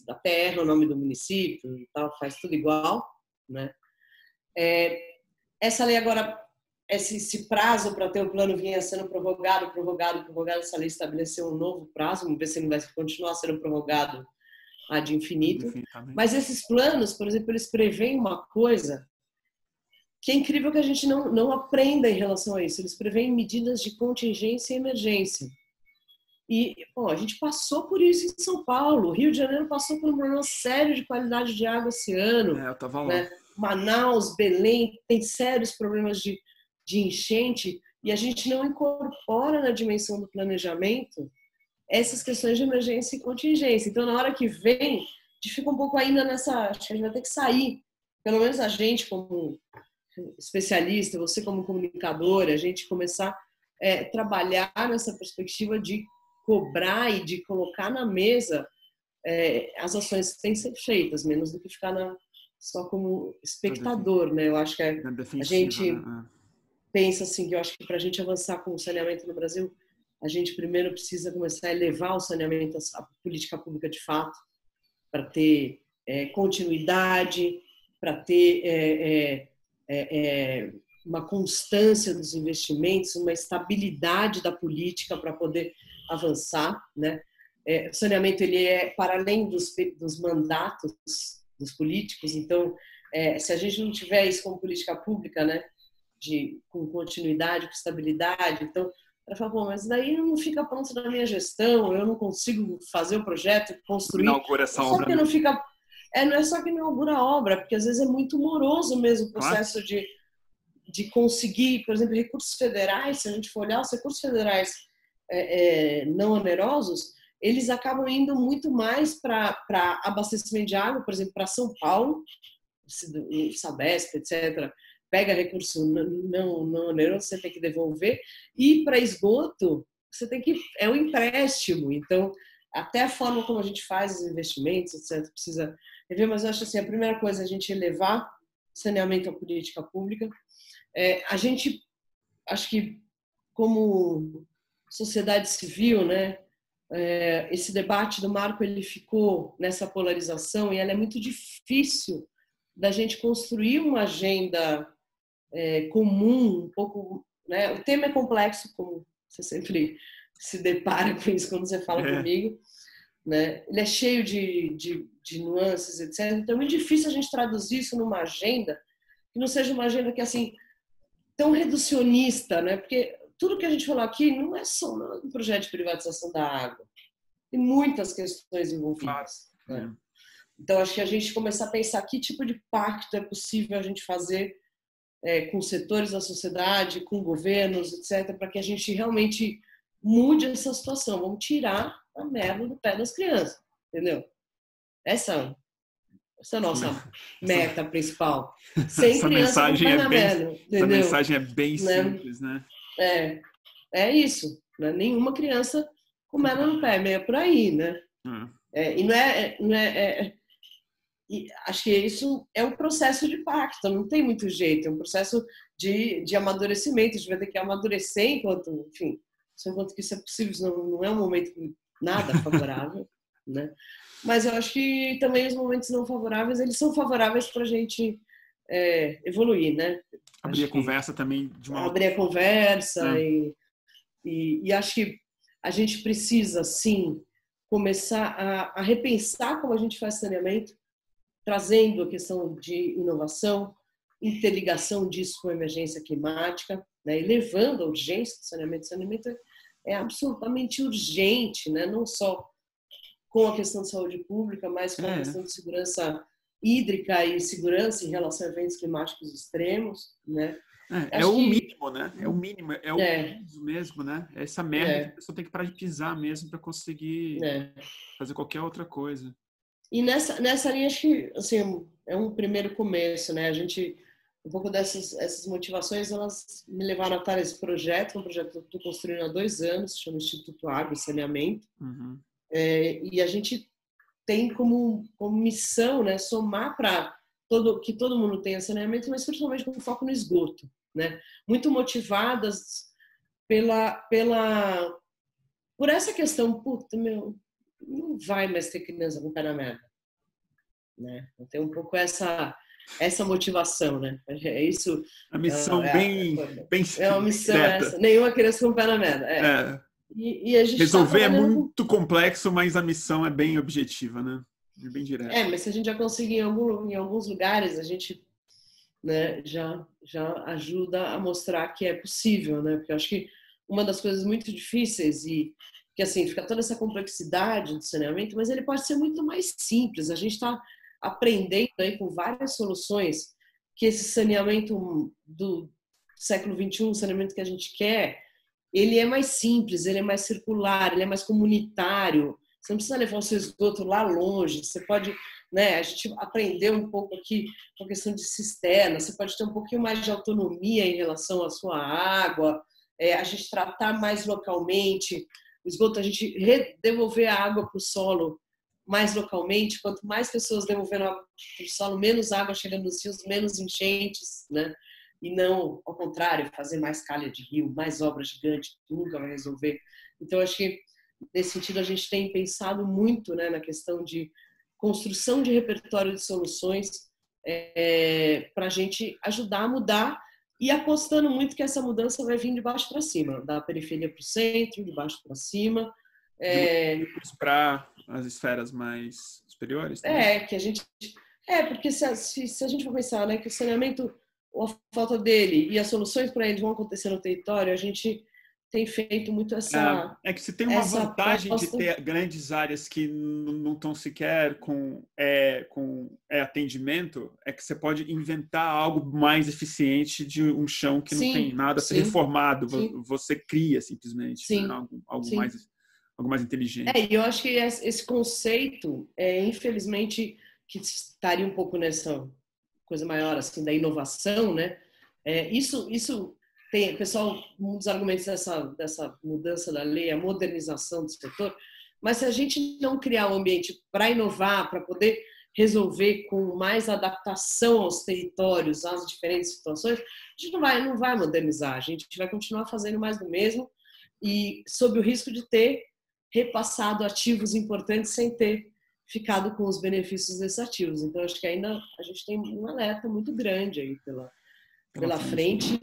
até erra o nome do município e tal, faz tudo igual, né? Essa lei agora, esse prazo para ter o plano vinha sendo prorrogado. Essa lei estabeleceu um novo prazo, vamos ver se ele vai continuar sendo prorrogado ad infinito. Mas esses planos, por exemplo, eles prevêem uma coisa que é incrível que a gente não aprenda em relação a isso. Eles prevêem medidas de contingência e emergência. E, bom, a gente passou por isso em São Paulo. O Rio de Janeiro passou por um problema sério de qualidade de água esse ano. Eu tava lá. Né? Manaus, Belém, tem sérios problemas de enchente e a gente não incorpora na dimensão do planejamento essas questões de emergência e contingência. Então, na hora que vem, a gente fica um pouco ainda nessa... Acho que a gente vai ter que sair, pelo menos a gente como especialista, você como comunicadora, a gente começar a trabalhar nessa perspectiva de cobrar e de colocar na mesa as ações que têm que ser feitas, menos do que ficar só como espectador, né? Eu acho que a gente pensa assim, que eu acho que para a gente avançar com o saneamento no Brasil, a gente primeiro precisa começar a elevar o saneamento à política pública de fato, para ter continuidade, para ter uma constância dos investimentos, uma estabilidade da política para poder avançar, né? O saneamento ele é para além dos mandatos dos políticos, então se a gente não tiver isso como política pública, né, com continuidade, com estabilidade, então para falar, bom, mas daí não fica pronto na minha gestão, eu não consigo fazer o projeto, construir, inaugura essa só obra, que não fica, não é só que inaugura a obra, porque às vezes é muito moroso mesmo o processo de conseguir, por exemplo, recursos federais. Se a gente for olhar os recursos federais não onerosos, eles acabam indo muito mais para abastecimento de água, por exemplo, para São Paulo, Sabesp, etc. Pega recurso não oneroso, você tem que devolver, e para esgoto, você tem que... É um empréstimo, então até a forma como a gente faz os investimentos, etc., precisa rever, mas eu acho assim, a primeira coisa é a gente elevar saneamento à política pública. A gente, acho que como sociedade civil, né, esse debate do marco ele ficou nessa polarização e ela é muito difícil da gente construir uma agenda comum, um pouco, né? O tema é complexo, como você sempre se depara com isso quando você fala comigo, né? Ele é cheio de nuances, etc. Então é muito difícil a gente traduzir isso numa agenda que não seja uma agenda que assim tão reducionista, né? Porque tudo que a gente falou aqui não é só um projeto de privatização da água. Tem muitas questões envolvidas. Claro. Né? Então, acho que a gente começar a pensar que tipo de pacto é possível a gente fazer com setores da sociedade, com governos, etc., para que a gente realmente mude essa situação. Vamos tirar a merda do pé das crianças, entendeu? Essa é a nossa meta principal. Sem criança com o pé na merda, entendeu? Essa mensagem é bem simples, né? É isso. Né? Nenhuma criança com merda no pé, meio por aí, né? E não é e acho que isso é um processo de pacto, não tem muito jeito, é um processo de amadurecimento, a gente vai ter que amadurecer enquanto que isso é possível, não é um momento nada favorável, né? Mas eu acho que também os momentos não favoráveis, eles são favoráveis para a gente evoluir, né? Abrir a conversa também de uma abrir a conversa e acho que a gente precisa, sim, começar a repensar como a gente faz saneamento, trazendo a questão de inovação, interligação disso com a emergência climática, né, e levando a urgência do saneamento. O saneamento é absolutamente urgente, né, não só com a questão de saúde pública, mas com a questão de segurança hídrica e segurança em relação a eventos climáticos extremos, né? É o mínimo, né? É o mínimo, é o piso mesmo, né? É essa merda que a pessoa tem que parar de pisar mesmo para conseguir fazer qualquer outra coisa. E nessa linha, acho que assim, é um primeiro começo, né? A gente, um pouco essas motivações, elas me levaram a estar nesse projeto, um projeto que eu estou construindo há 2 anos, se chama Instituto Água e Saneamento. E a gente tem como missão, né, somar para que todo mundo tenha saneamento, mas principalmente com foco no esgoto, né? Muito motivadas por essa questão, puta, meu, não vai mais ter criança com pé na merda, né? Tem um pouco essa motivação, né? É isso. A missão bem é uma missão direta. essa. Nenhuma criança com pé na merda. E a gente resolver é muito complexo, mas a missão é bem objetiva, né? É bem direta. Mas se a gente já conseguir em alguns lugares, a gente, né, já ajuda a mostrar que é possível, né? Porque eu acho que uma das coisas muito difíceis e que assim fica toda essa complexidade do saneamento, mas ele pode ser muito mais simples. A gente está aprendendo aí com várias soluções que esse saneamento do século XXI, o saneamento que a gente quer, ele é mais simples, ele é mais circular, ele é mais comunitário. Você não precisa levar o seu esgoto lá longe. Você pode, né? A gente aprendeu um pouco aqui com a questão de cisterna. Você pode ter um pouquinho mais de autonomia em relação à sua água. A gente tratar mais localmente o esgoto, a gente devolver a água para o solo mais localmente. Quanto mais pessoas devolvendo água para o solo, menos água chegando nos rios, menos enchentes, né? E não, ao contrário, fazer mais calha de rio, mais obras gigantes, que nunca vai resolver. Então, acho que, nesse sentido, a gente tem pensado muito, né, na questão de construção de repertório de soluções para a gente ajudar a mudar e apostando muito que essa mudança vai vir de baixo para cima, da periferia para o centro, de baixo para cima. Para as esferas mais superiores? Que a gente... porque se a gente for pensar, né, que o saneamento, a falta dele e as soluções para ele vão acontecer no território, a gente tem feito muito essa... que se tem uma vantagem de ter grandes áreas que não estão sequer com atendimento, é que você pode inventar algo mais eficiente de um chão que não tem nada a ser reformado. Você cria simplesmente, né? algo mais inteligente. E eu acho que esse conceito, infelizmente, que estaria um pouco nessa coisa maior assim da inovação, né? Isso tem, pessoal, um dos argumentos dessa mudança da lei é a modernização do setor, mas se a gente não criar um ambiente para inovar, para poder resolver com mais adaptação aos territórios, às diferentes situações, a gente não vai modernizar, a gente vai continuar fazendo mais do mesmo e sob o risco de ter repassado ativos importantes sem ter ficado com os benefícios desses ativos. Então, acho que ainda a gente tem um alerta muito grande aí pela frente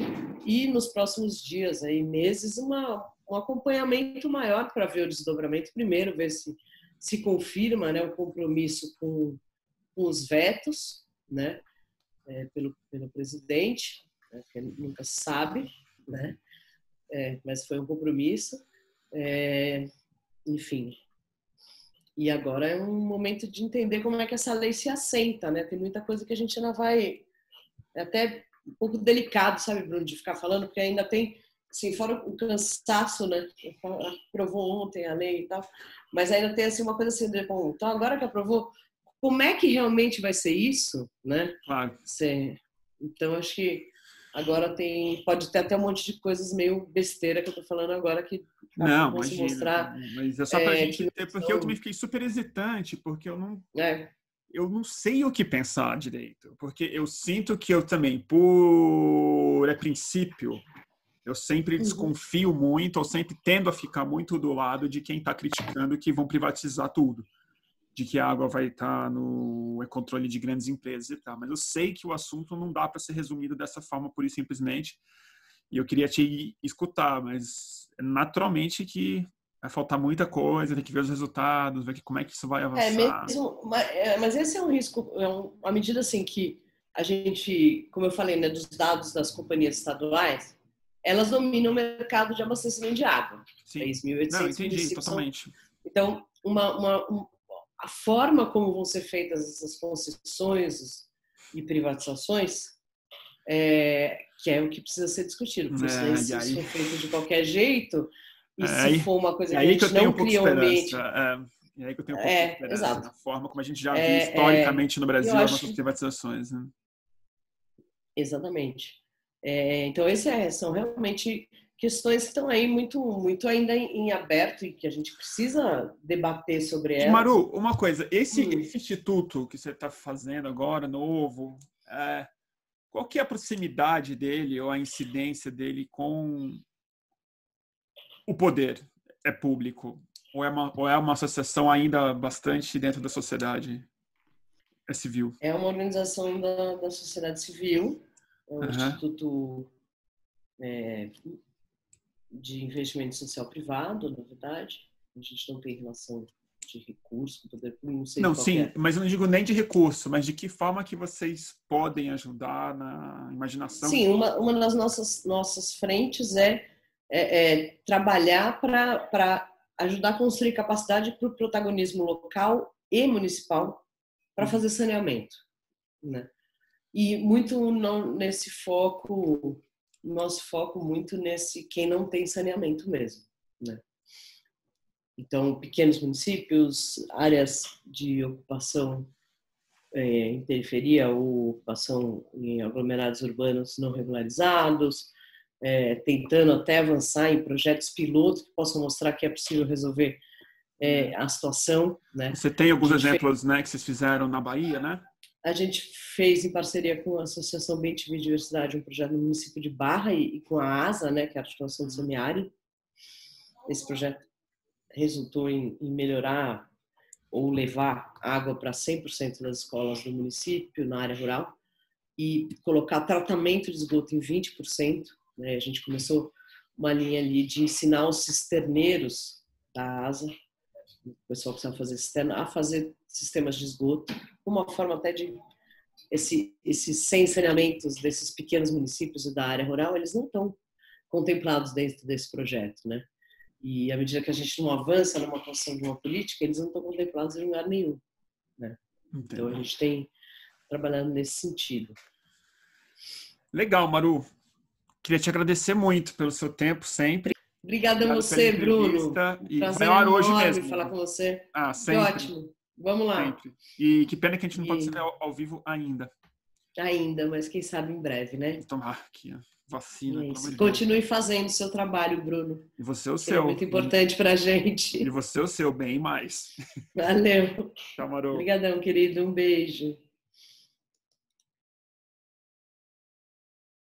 e nos próximos dias, aí, meses, um acompanhamento maior para ver o desdobramento. Primeiro, ver se confirma, né, o compromisso com os vetos, né, pelo presidente, né, que nunca se sabe, né, mas foi um compromisso. Enfim. E agora é um momento de entender como é que essa lei se assenta, né? Tem muita coisa que a gente ainda vai... É até um pouco delicado, sabe, Bruno, de ficar falando, porque ainda tem, assim, fora o cansaço, né? Aprovou ontem a lei e tal, mas ainda tem, assim, uma coisa assim, então agora que aprovou, como é que realmente vai ser isso, né? Claro. Então, acho que agora pode ter até um monte de coisas meio besteira que eu tô falando agora que não, vão se imagina, mostrar. mas é só pra gente ter, porque eu também fiquei super hesitante, porque eu não sei o que pensar direito, porque eu sinto que eu também, por princípio, eu sempre desconfio muito, ou sempre tendo a ficar muito do lado de quem está criticando que vão privatizar tudo, de que a água vai estar no controle de grandes empresas e tal. Mas eu sei que o assunto não dá para ser resumido dessa forma, pura e simplesmente, e eu queria te escutar, mas naturalmente que vai faltar muita coisa, tem que ver os resultados, ver como é que isso vai avançar. Mas esse é um risco, uma medida assim que a gente, como eu falei, né, dos dados das companhias estaduais, elas dominam o mercado de abastecimento de água. Sim. 3.800 entendi, totalmente. Então, a forma como vão ser feitas essas concessões e privatizações que é o que precisa ser discutido. Porque se isso for feito de qualquer jeito, e se for uma coisa que a gente não cria um ambiente... É aí que eu tenho um pouco de esperança. Exato. A forma como a gente já viu historicamente no Brasil as nossas privatizações. Né? Exatamente. Então, são realmente questões que estão aí muito ainda em aberto e que a gente precisa debater sobre elas. E, Maru, uma coisa, esse instituto que você está fazendo agora, novo, qual que é a proximidade dele ou a incidência dele com o poder? É público? Ou é uma associação ainda bastante dentro da sociedade? É civil? É uma organização da sociedade civil, é um instituto de investimento social privado, na verdade. A gente não tem relação de recurso com o poder público, não sei não, qual sim, mas eu não digo nem de recurso, mas de que forma que vocês podem ajudar na imaginação? Sim, uma das nossas frentes é trabalhar para ajudar a construir capacidade para o protagonismo local e municipal para fazer saneamento, né? E muito nesse foco, nosso foco muito nesse quem não tem saneamento mesmo, né? Então, pequenos municípios, áreas de ocupação em periferia ou ocupação em aglomerados urbanos não regularizados, tentando até avançar em projetos piloto que possam mostrar que é possível resolver a situação. Né? Você tem alguns exemplos, né, que vocês fizeram na Bahia, né? A gente fez, em parceria com a Associação Bem TV Diversidade, um projeto no município de Barra e com a ASA, né, que é a Articulação do Semiárido. Esse projeto resultou em melhorar ou levar água para 100% das escolas do município, na área rural, e colocar tratamento de esgoto em 20%. Né? A gente começou uma linha ali de ensinar os cisterneiros da ASA, o pessoal que sabe fazer cisterna, a fazer sistemas de esgoto, uma forma até de esses 100 saneamentos desses pequenos municípios e da área rural, eles não estão contemplados dentro desse projeto, né? E à medida que a gente não avança numa construção de uma política, eles não estão contemplados em lugar nenhum, né? Então a gente tem trabalhado nesse sentido. Legal, Maru. Queria te agradecer muito pelo seu tempo sempre. Obrigada a você, Bruno. E prazer vai enorme hoje mesmo. falar com você. Sempre. Que ótimo. Vamos lá. Sempre. E que pena que a gente não pode ser ao vivo ainda. Ainda, mas quem sabe em breve, né? Tomar aqui. vacina, pelo amor de Deus. Continue fazendo o seu trabalho, Bruno. E você o Que seu. é muito importante pra gente. E você o seu, bem mais. Valeu. Tchau, Maru. Obrigadão, querido. Um beijo.